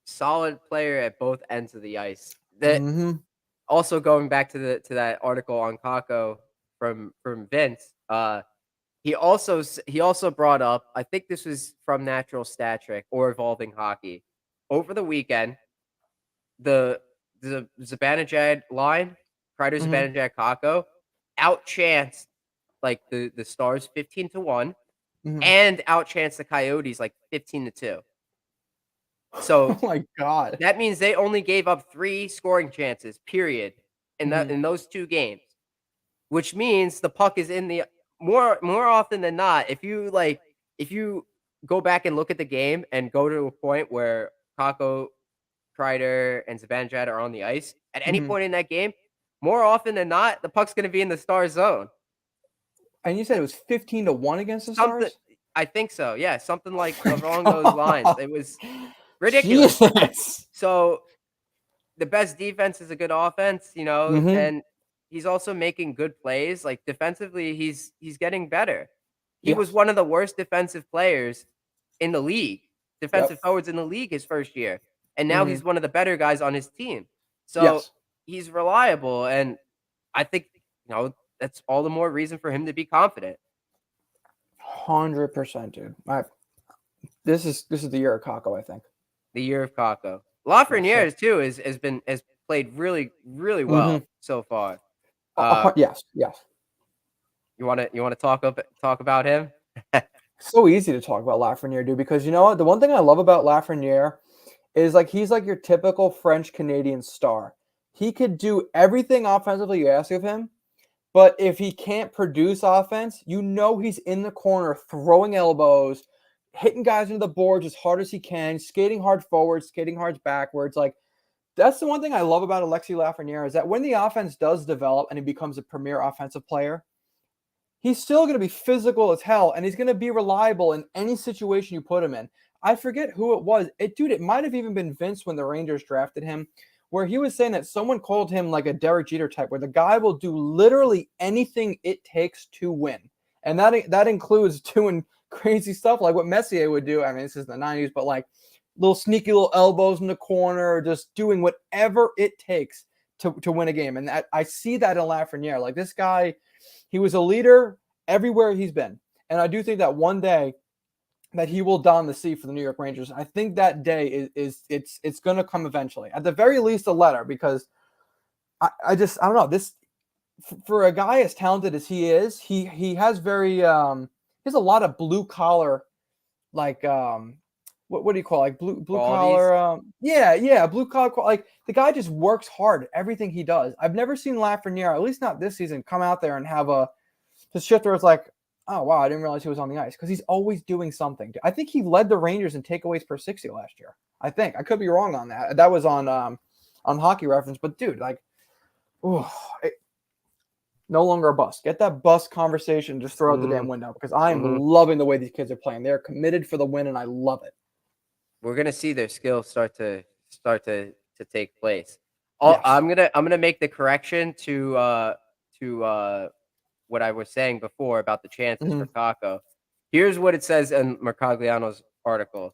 S1: solid player at both ends of the ice. That
S2: Mm-hmm.
S1: also going back to that article on Kakko from Vince, he also brought up, I think this was from Natural Stat Trick or Evolving Hockey. Over the weekend, the Zibanejad line, Kreider,
S2: Mm-hmm.
S1: Zibanejad, Kakko, outchanced like the Stars 15-1
S2: Mm-hmm.
S1: and outchanced the Coyotes like 15-2.
S2: Oh
S1: So
S2: my god.
S1: that means they only gave up 3 scoring chances, period,
S2: Mm-hmm.
S1: in those 2 games, which means the puck is in the more often than not, if you go back and look at the game and go to a point where Kakko, Kreider, and Zibanejad are on the ice, at any
S2: Mm-hmm.
S1: point in that game, more often than not, the puck's gonna be in the Stars' zone.
S2: And you said it was 15-1 against the
S1: Something
S2: Stars?
S1: I think so, yeah, something like along those lines.
S2: God.
S1: It was ridiculous.
S2: Jesus.
S1: So the best defense is a good offense,
S2: Mm-hmm.
S1: and he's also making good plays. Like defensively, he's getting better. He was
S2: Yes.
S1: one of the worst defensive players in the league,
S2: Yep.
S1: defensive forwards in the league his first year, and now
S2: Mm-hmm.
S1: he's one of the better guys on his team. So
S2: Yes.
S1: he's reliable, and I think that's all the more reason for him to be confident.
S2: 100%, dude. This is the year of Kako, I think.
S1: The year of Kakko.
S2: Yes, sir.
S1: Lafreniere too has played really
S2: Mm-hmm.
S1: well so far. Uh,
S2: Yes, yes.
S1: you wanna talk about him?
S2: So easy to talk about Lafreniere, dude, because you know what? The one thing I love about Lafreniere is like he's like your typical French Canadian star. He could do everything offensively you ask of him, but if he can't produce offense, you know he's in the corner throwing elbows, hitting guys into the boards as hard as he can, skating hard forward, skating hard backwards. Like that's the one thing I love about Alexis Lafreniere is that when the offense does develop and he becomes a premier offensive player, he's still going to be physical as hell and he's going to be reliable in any situation you put him in. I forget who it was. It might have even been Vince when the Rangers drafted him, where he was saying that someone called him like a Derek Jeter type, where the guy will do literally anything it takes to win. And that includes doing crazy stuff like what Messier would do. I mean, this is the 90s, but like little sneaky little elbows in the corner, just doing whatever it takes to win a game. And I see that in Lafreniere. Like this guy, he was a leader everywhere he's been. And I do think that one day that he will don the sea for the New York Rangers. I think that day it's going to come eventually. At the very least, a letter, because I don't know, this for a guy as talented as he is, he has very he has a lot of blue collar, like what do you call it? Like blue
S1: Qualities.
S2: collar blue collar, like the guy just works hard everything he does. I've never seen Lafreniere, at least not this season, come out there and have a shift where it's like, oh wow, I didn't realize he was on the ice, because he's always doing something. I think he led the Rangers in takeaways per 60 last year. I think I could be wrong on that. That was on Hockey Reference, but dude, like, no longer a bust. Get that bust conversation, just throw out the damn window, because I am loving the way these kids are playing. They're committed for the win, and I love it.
S1: We're gonna see their skills start to take place.
S2: Yes.
S1: I'm gonna make the correction to what I was saying before about the chances for Kakko. Here's what it says in Mercogliano's article.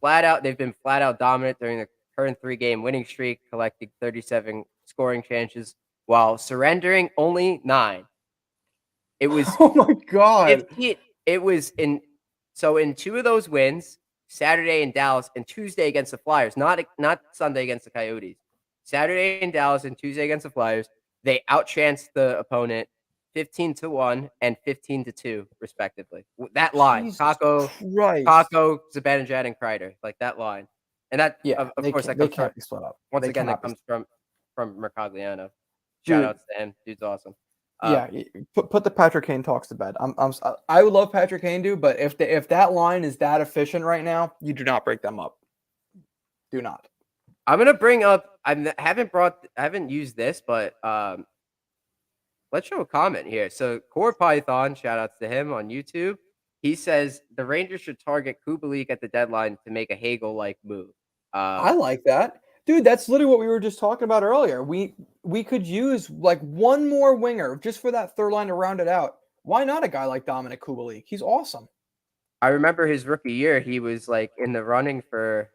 S1: They've been flat out dominant during the current 3-game winning streak, collecting 37 scoring chances while surrendering only 9. It was
S2: oh my god.
S1: It was in 2 of those wins, Saturday in Dallas and Tuesday against the Flyers, not Sunday against the Coyotes. Saturday in Dallas and Tuesday against the Flyers, they outchanced the opponent 15-1 and 15-2 respectively. That line, Kakko, Zibanejad, and Kreider, like that line, and that of course that comes
S2: can't be split up.
S1: Once again, that comes from Mercogliano. Shout outs to him, dude's awesome.
S2: Put the Patrick Kane talks to bed. I would love Patrick Kane, dude, but if that line is that efficient right now, you do not break them up. Do not.
S1: I'm gonna bring up. I haven't used this, but let's show a comment here. So Core Python, shout outs to him on YouTube. He says the Rangers should target Kubalik at the deadline to make a Hagel-like move.
S2: I like that. Dude, that's literally what we were just talking about earlier. We could use like one more winger just for that third line to round it out. Why not a guy like Dominic Kubalik? He's awesome.
S1: I remember his rookie year. He was like in the running for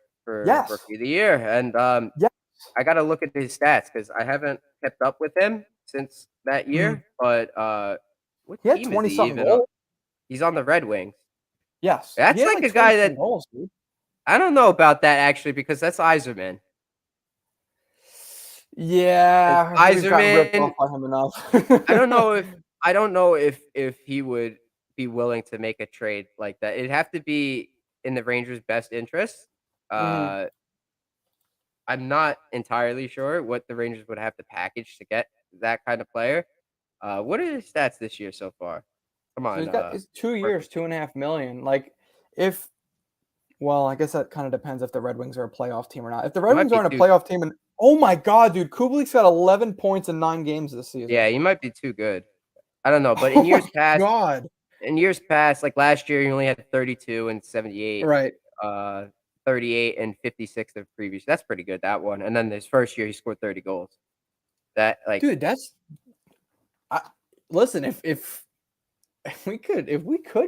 S2: yes.
S1: rookie of the year. And I got to look at his stats because I haven't kept up with him since that year. But what
S2: he had
S1: team
S2: 20
S1: is he
S2: something
S1: even on? He's on the Red Wings.
S2: Yes.
S1: That's like a guy that
S2: goals, dude.
S1: I don't know about that actually, because that's Yzerman.
S2: Yeah,
S1: Yzerman.
S2: By him enough.
S1: I don't know if he would be willing to make a trade like that. It'd have to be in the Rangers' best interest. I'm not entirely sure what the Rangers would have to package to get that kind of player. What are his stats this year so far? Come on,
S2: so he's got 2 years, $2.5 million. Like well, I guess that kind of depends if the Red Wings are a playoff team or not. If the Red Wings aren't a playoff team, and oh my god, dude, Kubalik's got 11 points in 9 games this season.
S1: Yeah, he might be too good. I don't know, but in years past, like last year, he only had 32 and 78.
S2: Right.
S1: 38 and 56 the previous. That's pretty good, that one. And then his first year, he scored 30 goals. That
S2: dude, that's. Listen, if we could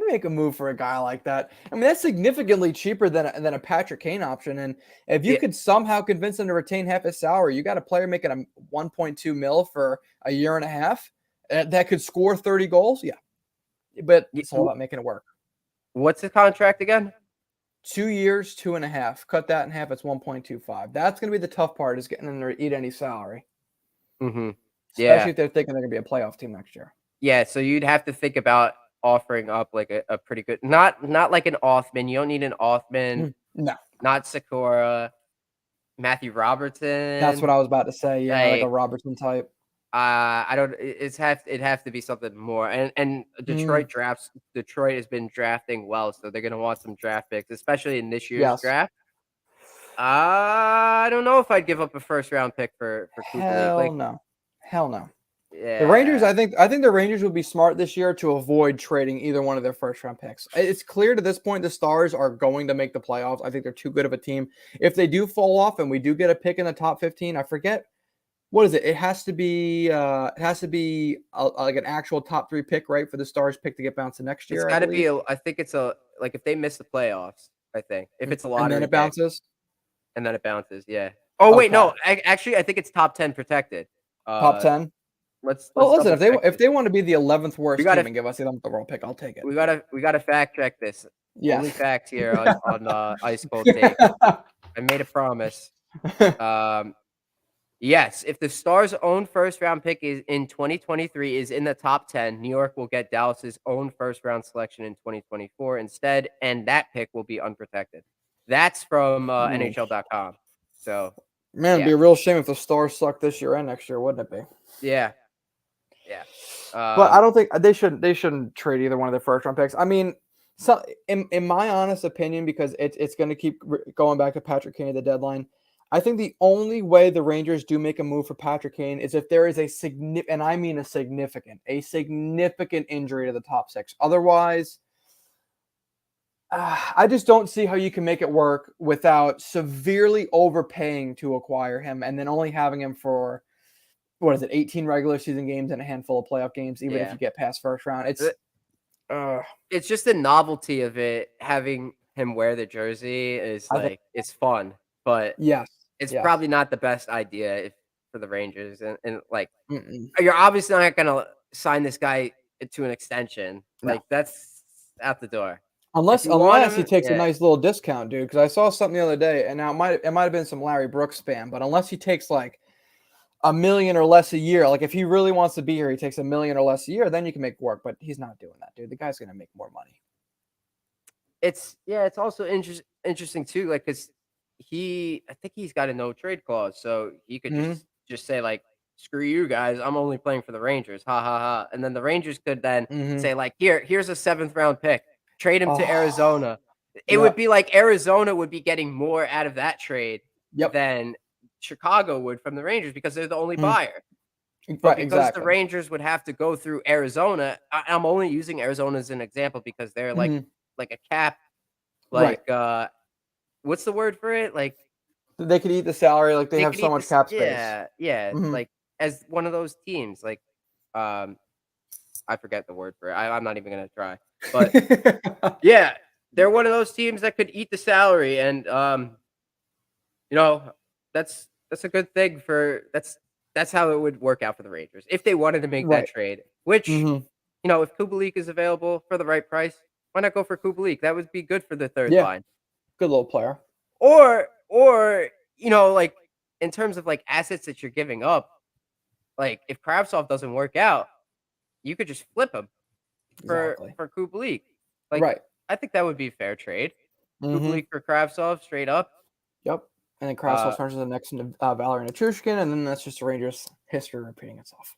S2: make a move for a guy like that, I mean, that's significantly cheaper than a Patrick Kane option. And if you could somehow convince him to retain half his salary, you got a player making a 1.2 mil for a year and a half that could score 30 goals. Yeah, but it's all about making it work.
S1: What's his contract again?
S2: 2 years, 2.5. Cut that in half, it's 1.25. That's going to be the tough part, is getting them to eat any salary. Especially if they're thinking they're going to be a playoff team next year.
S1: Yeah, so you'd have to think about offering up like a pretty good, not like an Othman. You don't need an Othman.
S2: No.
S1: Not Sakura. Matthew Robertson.
S2: That's what I was about to say. Yeah, like a Robertson type.
S1: I don't. It'd have to be something more. And Detroit has been drafting well, so they're gonna want some draft picks, especially in this year's draft. I don't know if I'd give up a first round pick for Kubalik.
S2: Hell no.
S1: Yeah.
S2: The Rangers, I think the Rangers would be smart this year to avoid trading either one of their first round picks. It's clear to this point the Stars are going to make the playoffs. I think they're too good of a team. If they do fall off and we do get a pick in the top 15, I forget what is it? It has to be like an actual top 3 pick, right, for the Stars pick to get bounced the next year.
S1: It's got to be. I think it's like if they miss the playoffs. I think if it's a lottery,
S2: and then it bounces.
S1: And then it bounces. Yeah. Oh wait,
S2: Okay.
S1: no. Actually, I think it's top 10 protected.
S2: Top
S1: Uh,
S2: 10.
S1: let's
S2: Well, listen,
S1: double check
S2: if
S1: this.
S2: they want to be the 11th
S1: We
S2: worst team
S1: gotta
S2: and give us the 11th overall pick, I'll take it.
S1: we gotta fact check this. Only
S2: Yes.
S1: facts here on Ice Cold Takes. I made a promise. Um, yes, if the Stars' own first round pick is in 2023 is in the top 10, New York will get Dallas's own first round selection in 2024 instead, and that pick will be unprotected. That's from
S2: Ooh.
S1: NHL.com. So
S2: Man, it'd
S1: yeah,
S2: be a real shame if the Stars suck this year and next year, wouldn't it be?
S1: yeah, yeah.
S2: But I don't think they shouldn't trade either one of their first round picks. I mean, so in my honest opinion, because it's going to keep going back to Patrick Kane at the deadline. I think the only way the Rangers do make a move for Patrick Kane is if there is a significant, and I mean a significant injury to the top six. Otherwise, I just don't see how you can make it work without severely overpaying to acquire him and then only having him for what is it, 18 regular season games and a handful of playoff games, even if
S1: Yeah.
S2: you get past first round. Uh,
S1: It's just the novelty of it, having him wear the jersey is
S2: I think,
S1: like it's fun, but
S2: yes,
S1: it's
S2: yes.
S1: probably not the best idea for the Rangers. And like,
S2: Mm-mm.
S1: you're obviously not gonna sign this guy to an extension.
S2: No.
S1: Like, that's out the door. If
S2: Unless
S1: you want
S2: he
S1: him,
S2: takes a
S1: yeah,
S2: nice little discount, dude. Because I saw something the other day, and now it might have been some Larry Brooks spam, but unless he takes like $1 million or less a year, like if he really wants to be here, he takes $1 million or less a year, then you can make it work. But he's not doing that, dude. The guy's gonna make more money.
S1: it's also interesting too. Like, cause I think he's got a no trade clause, so he could
S2: Mm-hmm.
S1: just say like, "Screw you guys, I'm only playing for the Rangers." Ha ha ha. And then the Rangers could then
S2: Mm-hmm.
S1: say like, "Here's a seventh round pick. Trade him to
S2: Oh,
S1: Arizona." It would
S2: yep,
S1: be like Arizona would be getting more out of that trade
S2: yep,
S1: than Chicago would from the Rangers because they're the only
S2: mm,
S1: buyer. But
S2: right,
S1: because the
S2: exactly.
S1: Rangers would have to go through Arizona, I'm only using Arizona as an example because they're
S2: Mm-hmm.
S1: like a cap,
S2: Right.
S1: like what's the word for it? Like,
S2: They could eat the salary, like they
S1: they
S2: have
S1: could
S2: so
S1: eat
S2: much
S1: this,
S2: cap space.
S1: yeah, yeah,
S2: Mm-hmm.
S1: like as one of those teams, like um, I forget the word for it. I'm not even gonna try, but yeah, they're one of those teams that could eat the salary, and you know, that's a good thing for that's how it would work out for the Rangers if they wanted to make that
S2: Right.
S1: trade. Which,
S2: Mm-hmm.
S1: if Kubalik is available for the right price, why not go for Kubalik? That would be good for the third
S2: Yeah.
S1: line.
S2: Good little player.
S1: Or like in terms of like assets that you're giving up, like if Kravtsov doesn't work out, you could just flip him for
S2: Exactly.
S1: Kubalik. Like,
S2: Right.
S1: I think that would be a fair trade.
S2: Mm-hmm.
S1: Kubalik for Kravtsov straight up.
S2: Yep. And then
S1: Uh,
S2: Krasov turns to the next Valerie Nichushkin, and then that's just the Rangers' history repeating itself.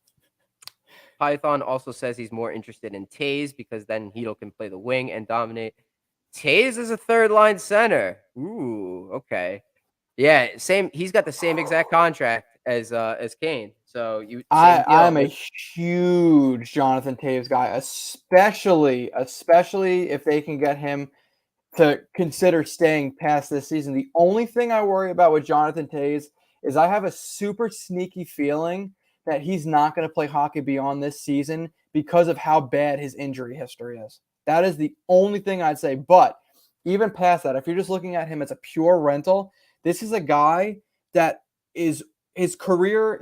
S1: Python also says he's more interested in Taze because then Heedle can play the wing and dominate. Taze is a third line center. Ooh, okay. Yeah, same. He's got the same exact contract as Kane. So same
S2: I
S1: deal.
S2: am a
S1: Like,
S2: huge Jonathan Taves guy, especially if they can get him to consider staying past this season. The only thing I worry about with Jonathan Taves is I have a super sneaky feeling that he's not going to play hockey beyond this season because of how bad his injury history is. That is the only thing I'd say. But even past that, if you're just looking at him as a pure rental, this is a guy that is his career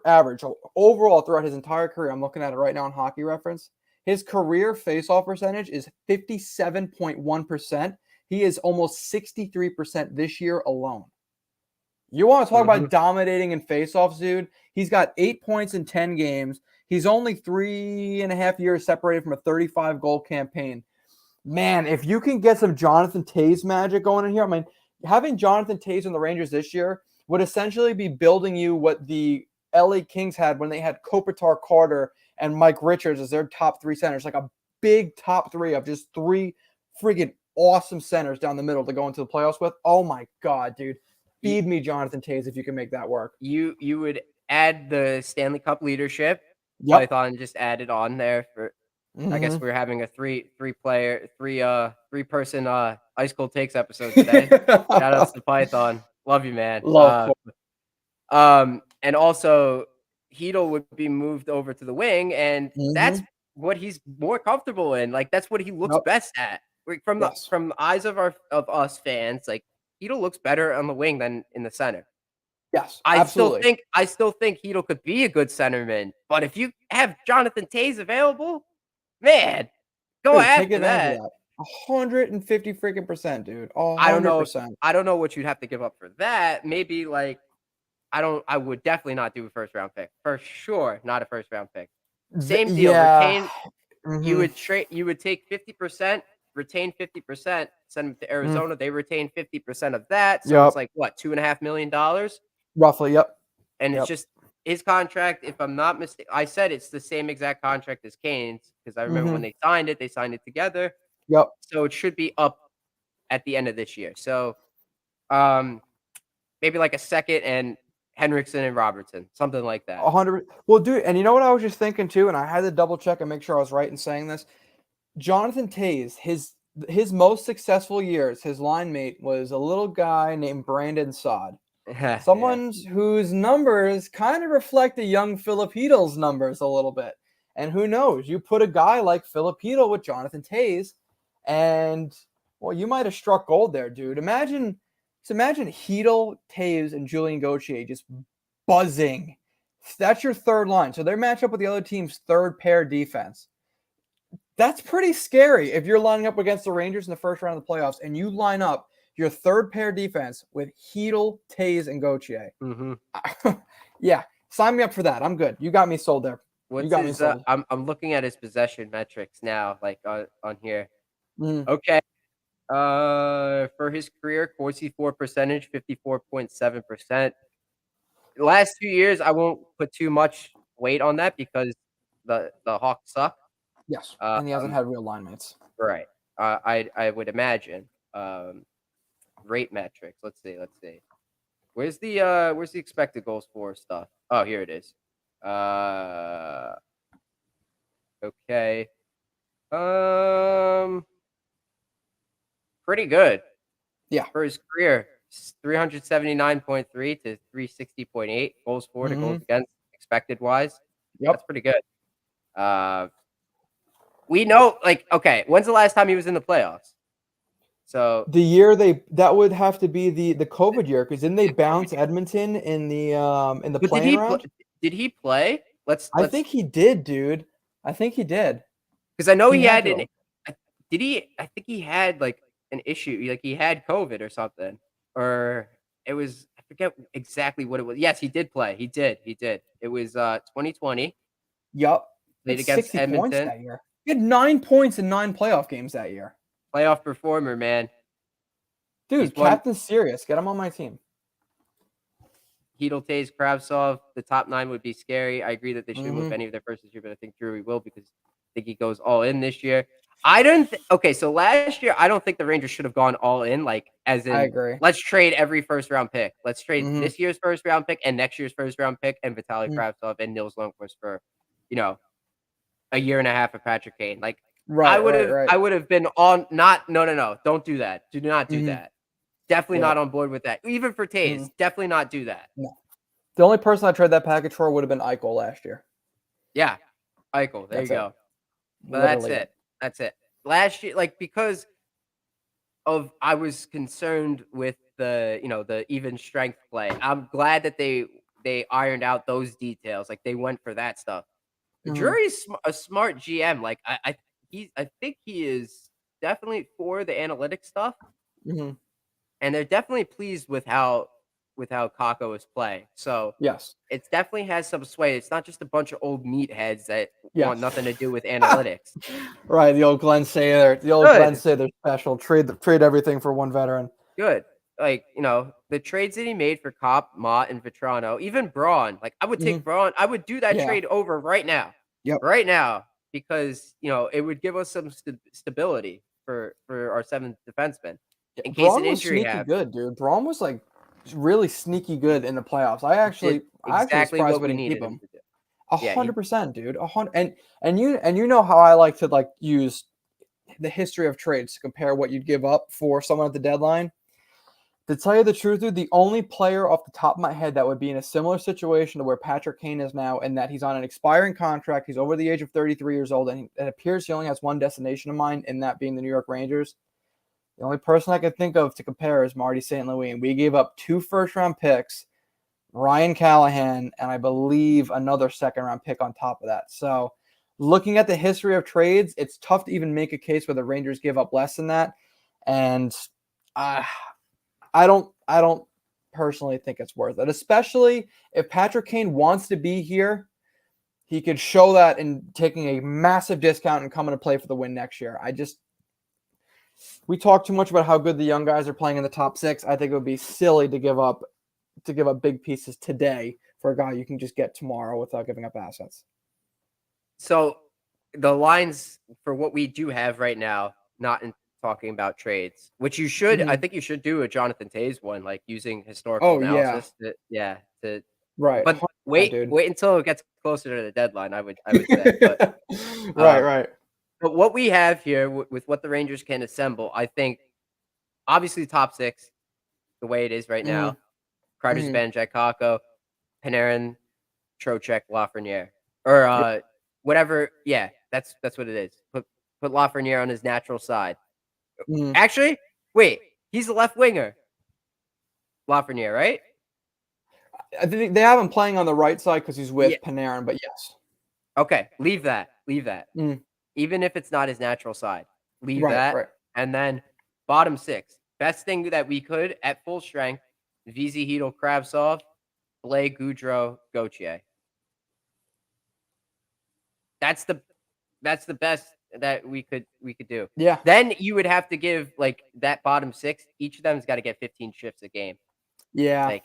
S2: average overall throughout his entire career. I'm looking at it right now on Hockey Reference. His career faceoff percentage is 57.1%. He is almost 63% this year alone. You want to talk
S1: mhm.
S2: about dominating in faceoffs, dude? He's got 8 points in 10 games. He's only 3.5 years separated from a 35 goal campaign. Man, if you can get some Jonathan Taves magic going in here, I mean, having Jonathan Taves in the Rangers this year would essentially be building you what the LA Kings had when they had Kopitar, Carter, and Mike Richards as their top three centers, like a big top three of just three friggin' awesome centers down the middle to go into the playoffs with. Oh my God, dude.
S1: You
S2: Feed me Jonathan Taves if you can make that work.
S1: you would add the Stanley Cup leadership.
S2: Yep.
S1: Python just added on there for. I guess
S2: Mm-hmm.
S1: we're having a three person Ice Cold Takes episode today. Shout outs to Python. Love you, man.
S2: Love.
S1: And also Heedle would be moved over to the wing, and
S2: Mm-hmm.
S1: that's what he's more comfortable in. Like, that's what he looks
S2: Yep.
S1: best at. Like,
S2: Yes.
S1: from the eyes of us fans, like Heedle looks better on the wing than in the center.
S2: Yes,
S1: I still
S2: absolutely.
S1: think I still think Heedle could be a good centerman, but if you have Jonathan Tays available, man, go
S2: Dude, take
S1: after
S2: advantage of
S1: that.
S2: that. 150 freaking percent, dude.
S1: I don't know if
S2: 100%.
S1: I don't know what you'd have to give up for that. Maybe, like, I would definitely not do a first round pick. For sure, not a first round pick. Same deal,
S2: Yeah.
S1: retain
S2: Mhm.
S1: you would take 50%, retain 50%, send them to
S2: Mm.
S1: Arizona, they retain 50% of that, so it's
S2: Yep.
S1: like, what, $2.5 million?
S2: Roughly. Yep.
S1: And it's
S2: Yep.
S1: just his contract, if I'm not mistaken, I said it's the same exact contract as Kane's because I remember when
S2: Mhm.
S1: they signed it together.
S2: Yep.
S1: So it should be up at the end of this year. So um, maybe like a second and Henriksen and Robertson, something like that.
S2: 100. Well, dude, and you know what I was just thinking too, and I had to double check and make sure I was right in saying this. Jonathan Tays, his most successful years, his line mate was a little guy named Brandon Saad.
S1: Yeah.
S2: Someone whose numbers kind of reflect the young Filipino's numbers a little bit. And who knows? You put a guy like Filipino with Jonathan Tays, and well, you might have struck gold there, dude. Imagine Heedle, Taves, and Julian Gauthier just buzzing. That's your third line. So they're matched up with the other team's third pair defense. That's pretty scary if you're lining up against the Rangers in the first round of the playoffs and you line up your third pair defense with Heedle, Tays, and Gauthier.
S1: Hmm.
S2: Yeah, sign me up for that. I'm good. You got me sold there. You
S1: What's
S2: got me
S1: his?
S2: sold.
S1: I'm looking at his possession metrics now, like on here.
S2: Mm,
S1: Okay. For his career, Corsi for percentage, 54.7%. The last 2 years, I won't put too much weight on that because the Hawks suck.
S2: yes, and he hasn't
S1: Um,
S2: had real line mates.
S1: right. I would imagine. Rate metrics. Let's see. Where's the expected goals for stuff? Oh, here it is. Okay. Um, pretty good
S2: Yeah.
S1: for his career. 379.3 to 360.8 goals for to goals
S2: Hmm.
S1: against expected wise. That's
S2: Yep.
S1: pretty good. Uh, we know, like, okay, when's the last time he was in the playoffs? So
S2: The year that would have to be the COVID year because didn't they bounce Edmonton in the
S1: but
S2: playing round?
S1: did he play?
S2: I
S1: Let's
S2: think he did, dude. I think he did.
S1: because I know
S2: He
S1: he
S2: had
S1: had
S2: to.
S1: did he? I think he had like an issue, like he had COVID or something, or it was, I forget exactly what it was. Yes, he did play. He did. He did. It was 2020.
S2: Yup. He
S1: Played
S2: had
S1: against
S2: 60 points
S1: Edmonton.
S2: that year. He had 9 points in 9 playoff games that year.
S1: Playoff performer, man. He's
S2: Dude,
S1: won
S2: Captain Serious. Get him on my team.
S1: Hedel, Tays, Kravtsov. The top nine would be scary. I agree that they shouldn't move
S2: Hmm.
S1: any of their first this year, but I think Drury will because I think he goes all in this year. I don't. Okay, so last year I don't think the Rangers should have gone all in, like as
S2: I
S1: in
S2: agree.
S1: let's trade every first round pick. Let's trade
S2: Hmm.
S1: this year's first round pick and next year's first round pick and Vitaly Kravtsov and Nils Lundqvist for, you know, a year and a half of Patrick Kane. Like
S2: Right, right, right.
S1: I would have been on. Not no no no. Don't do that. Do not do
S2: Hmm.
S1: that. Definitely
S2: Yeah.
S1: not on board with that. Even for
S2: Hmm.
S1: Tays, definitely not do that.
S2: No. The only person I traded that package for would have been Eichel last year.
S1: Yeah, Eichel. There you
S2: That's it.
S1: go. But that's
S2: Literally it.
S1: it. That's it. Last year, like because of I was concerned with the even strength play. I'm glad that they ironed out those details. Like they went for that stuff.
S2: Hmm.
S1: Drury's a smart GM. Like I think he is definitely for the analytics stuff,
S2: Hmm.
S1: and they're definitely pleased with how Kakko is playing. So
S2: Yes.
S1: it definitely has some sway. It's not just a bunch of old meatheads that want
S2: Yes.
S1: nothing to do with analytics.
S2: Right. The old Glenn Saylor. The old Glenn
S1: Good.
S2: Saylor special. Trade everything for one veteran.
S1: Good. Like, the trades that he made for Kopp, Mott, and Vetrano, even Braun, like, I would
S2: Hmm.
S1: take Braun. I would do that
S2: Yeah.
S1: trade over right now.
S2: Yep.
S1: Right now. Because, it would give us some stability for our seventh defenseman
S2: Yeah,
S1: in case an
S2: Braun was
S1: injury
S2: sneaky
S1: happens.
S2: good, dude. Braun was like really sneaky good in the playoffs.
S1: He did
S2: I actually was
S1: exactly
S2: surprised
S1: what
S2: we
S1: we
S2: didn't keep
S1: needed him
S2: him.
S1: to do.
S2: A
S1: Yeah,
S2: hundred percent, dude. 100. And you know how I like to like use the history of trades to compare what you'd give up for someone at the deadline. To tell you the truth, dude, the only player off the top of my head that would be in a similar situation to where Patrick Kane is now, and that he's on an expiring contract, he's over the age of 33 years old, and it appears he only has one destination in mind, and that being the New York Rangers. The only person I can think of to compare is Marty St. Louis, and we gave up 2 first-round picks Ryan Callahan, and I believe another second-round pick on top of that. So, looking at the history of trades, it's tough to even make a case where the Rangers give up less than that. And I don't personally think it's worth it, especially if Patrick Kane wants to be here. He could show that in taking a massive discount and coming to play for the win next year. We talk too much about how good the young guys are playing in the top six. I think it would be silly to give up big pieces today for a guy you can just get tomorrow without giving up assets.
S1: So the lines for what we do have right now, not in talking about trades, which you should, I think you should do a Jonathan Toews one, like using historical
S2: Oh yeah,
S1: analysis. To
S2: right,
S1: but
S2: 100%, dude.
S1: wait until it gets closer to the deadline. I would say, but
S2: Right,
S1: um,
S2: right.
S1: but what we have here with what the Rangers can assemble, I think, obviously top six, the way it is right
S2: hmm
S1: now, Kreider,
S2: hmm
S1: Subban, Kakko, Panarin, Trocheck, Lafreniere, or whatever. Yeah, that's what it is. Put Lafreniere on his natural side.
S2: hmm
S1: Actually, wait, he's a left winger, Lafreniere, right?
S2: I think they have him playing on the right side because he's
S1: Yeah.
S2: with Panarin, but yes.
S1: Okay, leave that. Leave that.
S2: Mm,
S1: Even if it's not his natural side, leave
S2: right,
S1: that.
S2: right.
S1: And then bottom six, best thing that we could at full strength: VZ, Hedel, Kravtsov, Blake, Goudreau, Gauthier. That's the That's the best that we could do.
S2: Yeah,
S1: Then you would have to give, like, that bottom 6, each of them's gotta get 15 shifts a game.
S2: yeah,
S1: Like,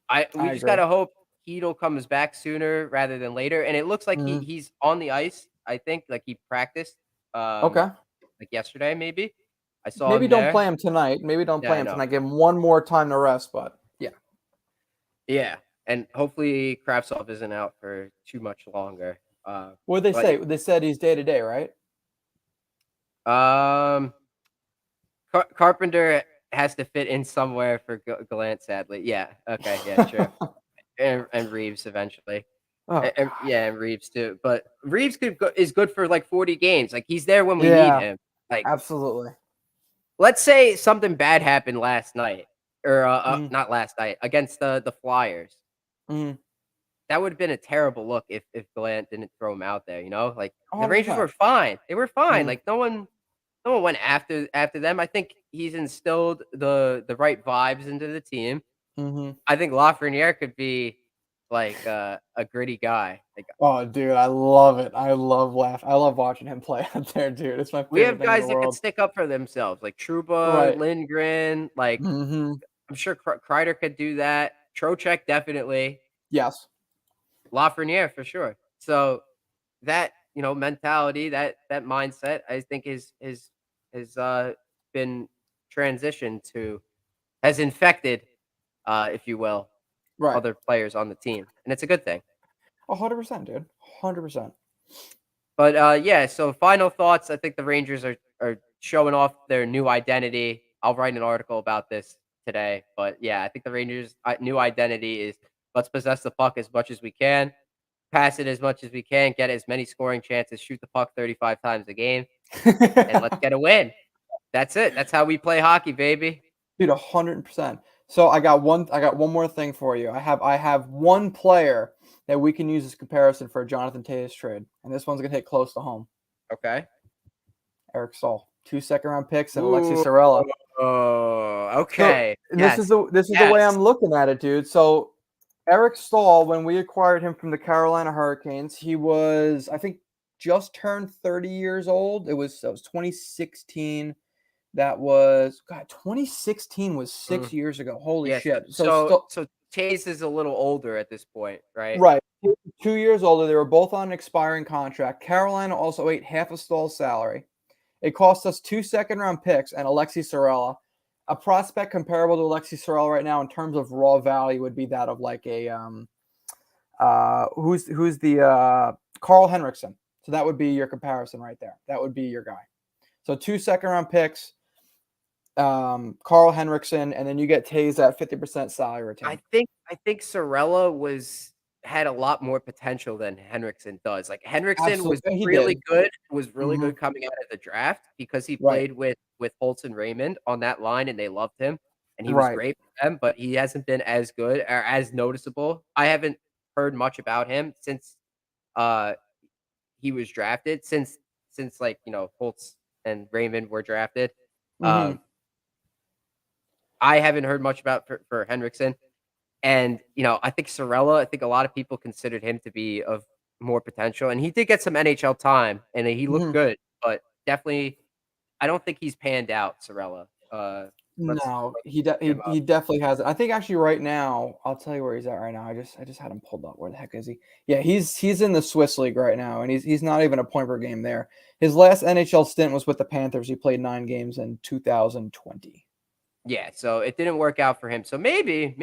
S1: we
S2: I
S1: just
S2: agree.
S1: gotta hope Hedel comes back sooner rather than later, and it looks like
S2: hmm
S1: he's on the ice, I think, like, he practiced,
S2: Okay.
S1: like, yesterday, maybe? I saw
S2: Maybe
S1: him
S2: don't
S1: there.
S2: play him tonight. Maybe don't
S1: Yeah,
S2: play
S1: I
S2: him
S1: know.
S2: tonight. Give him one more time to rest, but yeah.
S1: Yeah, and hopefully Kravtsov isn't out for too much longer,
S2: What did they
S1: but
S2: say? They said he's day to day, right?
S1: um Carpenter has to fit in somewhere for Gallant, sadly. Yeah. Okay. Yeah. True. And Reeves eventually.
S2: Oh
S1: Yeah,
S2: gosh.
S1: and Reeves too. But Reeves is good for like 40 games. Like he's there when we need
S2: Yeah,
S1: him. Like,
S2: absolutely.
S1: let's say something bad happened last night, or
S2: Mm,
S1: not last night, against the Flyers.
S2: mm,
S1: That would have been a terrible look if Gallant didn't throw him out there. Like the Rangers
S2: 100%.
S1: were fine. They were fine.
S2: Mm,
S1: Like no one went after them. I think he's instilled the right vibes into the team.
S2: mhm.
S1: I think Lafreniere could be like a gritty guy. Like,
S2: Oh, dude, I love it. I love watching him play out there, dude. It's my
S1: we
S2: favorite
S1: have
S2: thing in the
S1: guys that could
S2: world.
S1: stick up for themselves, like Trouba,
S2: Right.
S1: Lindgren. Like,
S2: Mhm.
S1: I'm sure Kreider could do that. Trocheck definitely.
S2: Yes.
S1: Lafreniere for sure. So that mentality, that mindset, I think is been transitioned to has infected, if you will,
S2: Right.
S1: other players on the team, and it's a good thing.
S2: 100%, dude. 100%.
S1: But yeah, so final thoughts. I think the Rangers are showing off their new identity. I'll write an article about this today. But yeah, I think the Rangers' new identity is let's possess the puck as much as we can, pass it as much as we can, get as many scoring chances, shoot the puck 35 times a game, and let's get a win. That's it. That's how we play hockey, baby.
S2: Dude, 100%. So I got one more thing for you. I have one player that we can use as comparison for a Jonathan Toews trade, and this one's gonna hit close to home.
S1: Okay.
S2: Eric Stahl, 2 second-round picks, and Alexei
S1: Ooh.
S2: Sorella. So
S1: Okay.
S2: this is
S1: Yes.
S2: the way
S1: Yes.
S2: I'm looking at it, dude. So Eric Stahl, when we acquired him from the Carolina Hurricanes, he was, I think, just turned 30 years old. That was 2016. That was, God, 2016 was
S1: Mm.
S2: 6 years ago. Holy
S1: Yeah.
S2: shit. So
S1: So
S2: still
S1: so Chase is a little older at this point, right?
S2: right. 2 years older. They were both on an expiring contract. Carolina also ate half of Stahl's salary. It cost us 2 second-round picks and Alexi Sorella. A prospect comparable to Alexi Sorella right now in terms of raw value would be that of like a who's the Carl Henriksen. So that would be your comparison right there. That would be your guy. So 2 second-round picks, Carl Henriksen, and then you get Tays at 50% salary
S1: I
S2: retained.
S1: think I think Sorella had a lot more potential than Henriksen does. Like, Henriksen
S2: Absolutely, he did.
S1: was really
S2: hmm
S1: good coming out of the draft because he
S2: Right.
S1: played with Holtz and Raymond on that line, and they loved him. and he was
S2: Right.
S1: great for them, but he hasn't been as good or as noticeable. I haven't heard much about him since uh he was drafted, since like, Colts and Raymond were drafted.
S2: Mhm.
S1: Um, I haven't heard much about for Hendrickson. And, I think Sorella, I think a lot of people considered him to be of more potential, and he did get some NHL time, and he looked
S2: Mhm.
S1: good, but definitely I don't think he's panned out, Sorella.
S2: No,
S1: Let's
S2: he
S1: look
S2: de
S1: him
S2: he
S1: up.
S2: he definitely has it. I think actually right now, I'll tell you where he's at right now. I just had him pulled up. Where the heck is he? Yeah, he's in the Swiss league right now, and he's not even a point per game there. His last NHL stint was with the Panthers. He played 9 games in 2020.
S1: Yeah, so it didn't work out for him. So maybe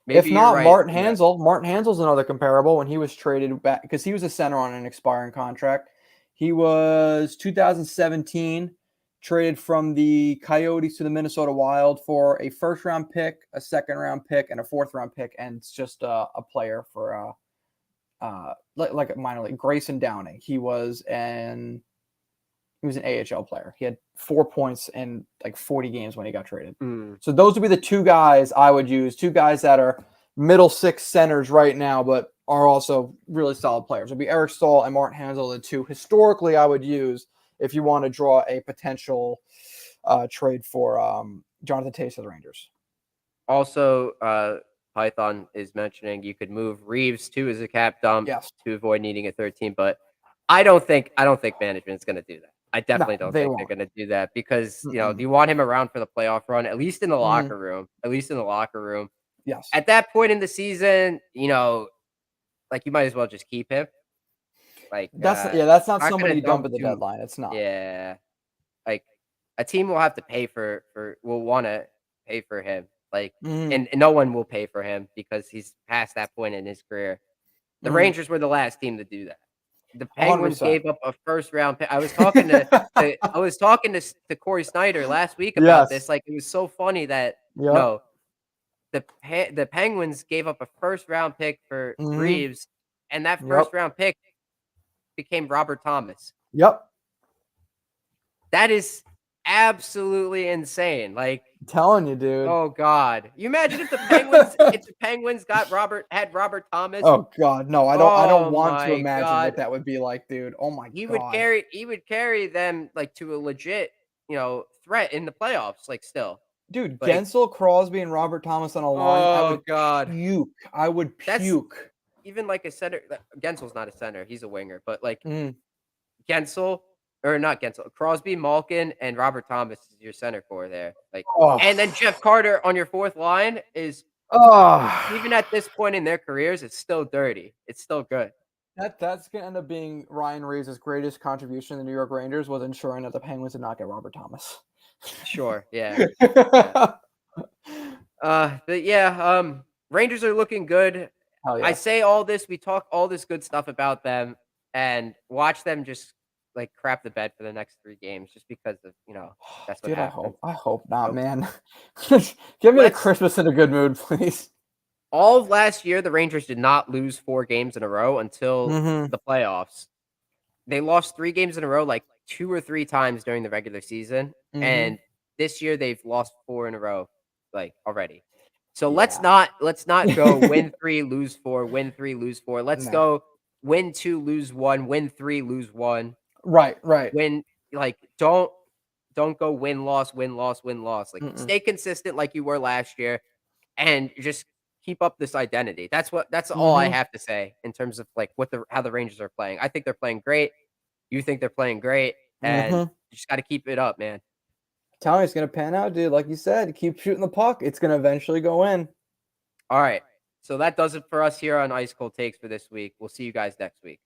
S2: If
S1: you're
S2: not,
S1: right.
S2: Martin Hansel's another comparable when he was traded back because he was a center on an expiring contract. He was 2017 traded from the Coyotes to the Minnesota Wild for a first round pick, a second round pick, and a fourth round pick, and it's just a player for like a minor league. Grayson Downing. He was an AHL player. He had 4 points in like 40 games when he got traded.
S1: Mm.
S2: So those would be the two guys I would use. Two guys that are middle six centers right now, but are also really solid players. It would be Eric Stahl and Martin Hansel, the two historically I would use if you want to draw a potential trade for Jonathan Tays to the Rangers.
S1: Also, Python is mentioning you could move Reeves too as a cap dump
S2: Yes.
S1: to avoid needing a third team, but I don't think management's gonna do that. I
S2: No,
S1: definitely don't
S2: they
S1: think they're
S2: won't.
S1: gonna do that because,
S2: Mm-mm.
S1: you want him around for the playoff run, at least in the
S2: Mm-hmm.
S1: locker room. At least in the locker room.
S2: Yes.
S1: At that point in the season, like, you might as well just keep him. Like,
S2: That's not
S1: not
S2: somebody
S1: gonna
S2: you dump
S1: dump
S2: at the
S1: too.
S2: deadline. It's not.
S1: Yeah. Like, a team will have to pay will wanna pay for him, like,
S2: Mm-hmm.
S1: and no one will pay for him because he's past that point in his career. The
S2: Mm-hmm.
S1: Rangers were the last team to do that. The Penguins
S2: 100%.
S1: gave up a first round pick. I was talking to Corey Snyder last week about
S2: Yes.
S1: this, like, it was so funny that,
S2: Yep.
S1: the Penguins gave up a first round pick for
S2: Mm-hmm.
S1: Reeves, and that
S2: Yep.
S1: first round pick became Robert Thomas.
S2: Yep.
S1: That is absolutely insane, like,
S2: I'm telling you, dude.
S1: oh god. You imagine if the Penguins had Robert Thomas?
S2: Oh god, no, I don't
S1: Oh
S2: want to
S1: my
S2: imagine what
S1: god.
S2: that would be like, dude. Oh my
S1: He would
S2: god.
S1: carry he would carry them, like, to a legit, threat in the playoffs, like, still.
S2: Dude,
S1: Like,
S2: Gensel, Crosby, and Robert Thomas on a line, I
S1: oh
S2: would
S1: god.
S2: puke. I would
S1: That's
S2: puke.
S1: even like a center. Gensel's not a center, he's a winger, but, like,
S2: Mm.
S1: Gensel or not Gensel, Crosby, Malkin, and Robert Thomas is your center core there, like,
S2: Oh.
S1: and then Jeff Carter on your 4th line is even
S2: Oh.
S1: at this point in their careers, it's still dirty. It's still good.
S2: That's gonna end up being Ryan Reeves' greatest contribution to the New York Rangers was ensuring that the Penguins did not get Robert Thomas.
S1: Sure, yeah, yeah. But yeah, Rangers are looking good.
S2: Hell
S1: I
S2: yeah.
S1: say all this, we talk all this good stuff about them, and watch them just like crap the bed for the next 3 games, just because of that's what
S2: Dude, I
S1: happens.
S2: hope. I hope not,
S1: So
S2: man. Get me to
S1: let's
S2: Christmas in a good mood, please.
S1: all of last year, the Rangers did not lose 4 games in a row until
S2: Mhm.
S1: the playoffs. They lost 3 games in a row, like 2 or 3 times during the regular season,
S2: Mhm.
S1: and this year they've lost 4 in a row, like, already. So let's
S2: Yeah.
S1: not go win 3, lose 4, win 3, lose 4. Let's
S2: No.
S1: go win 2, lose 1, win 3, lose 1.
S2: Right, right.
S1: Win like, don't go win, loss, win, loss, win, loss. Like,
S2: Mm-mm.
S1: stay consistent like you were last year and just keep up this identity. That's all I
S2: Mhm.
S1: have to say in terms of, like, how the Rangers are playing. I think they're playing great. You think they're playing great, and
S2: Mhm.
S1: you just gotta keep it up, man.
S2: Telling you it's gonna pan out, dude. Like you said, keep shooting the puck. It's gonna eventually go in.
S1: All right. So that does it for us here on Ice Cold Takes for this week. We'll see you guys next week.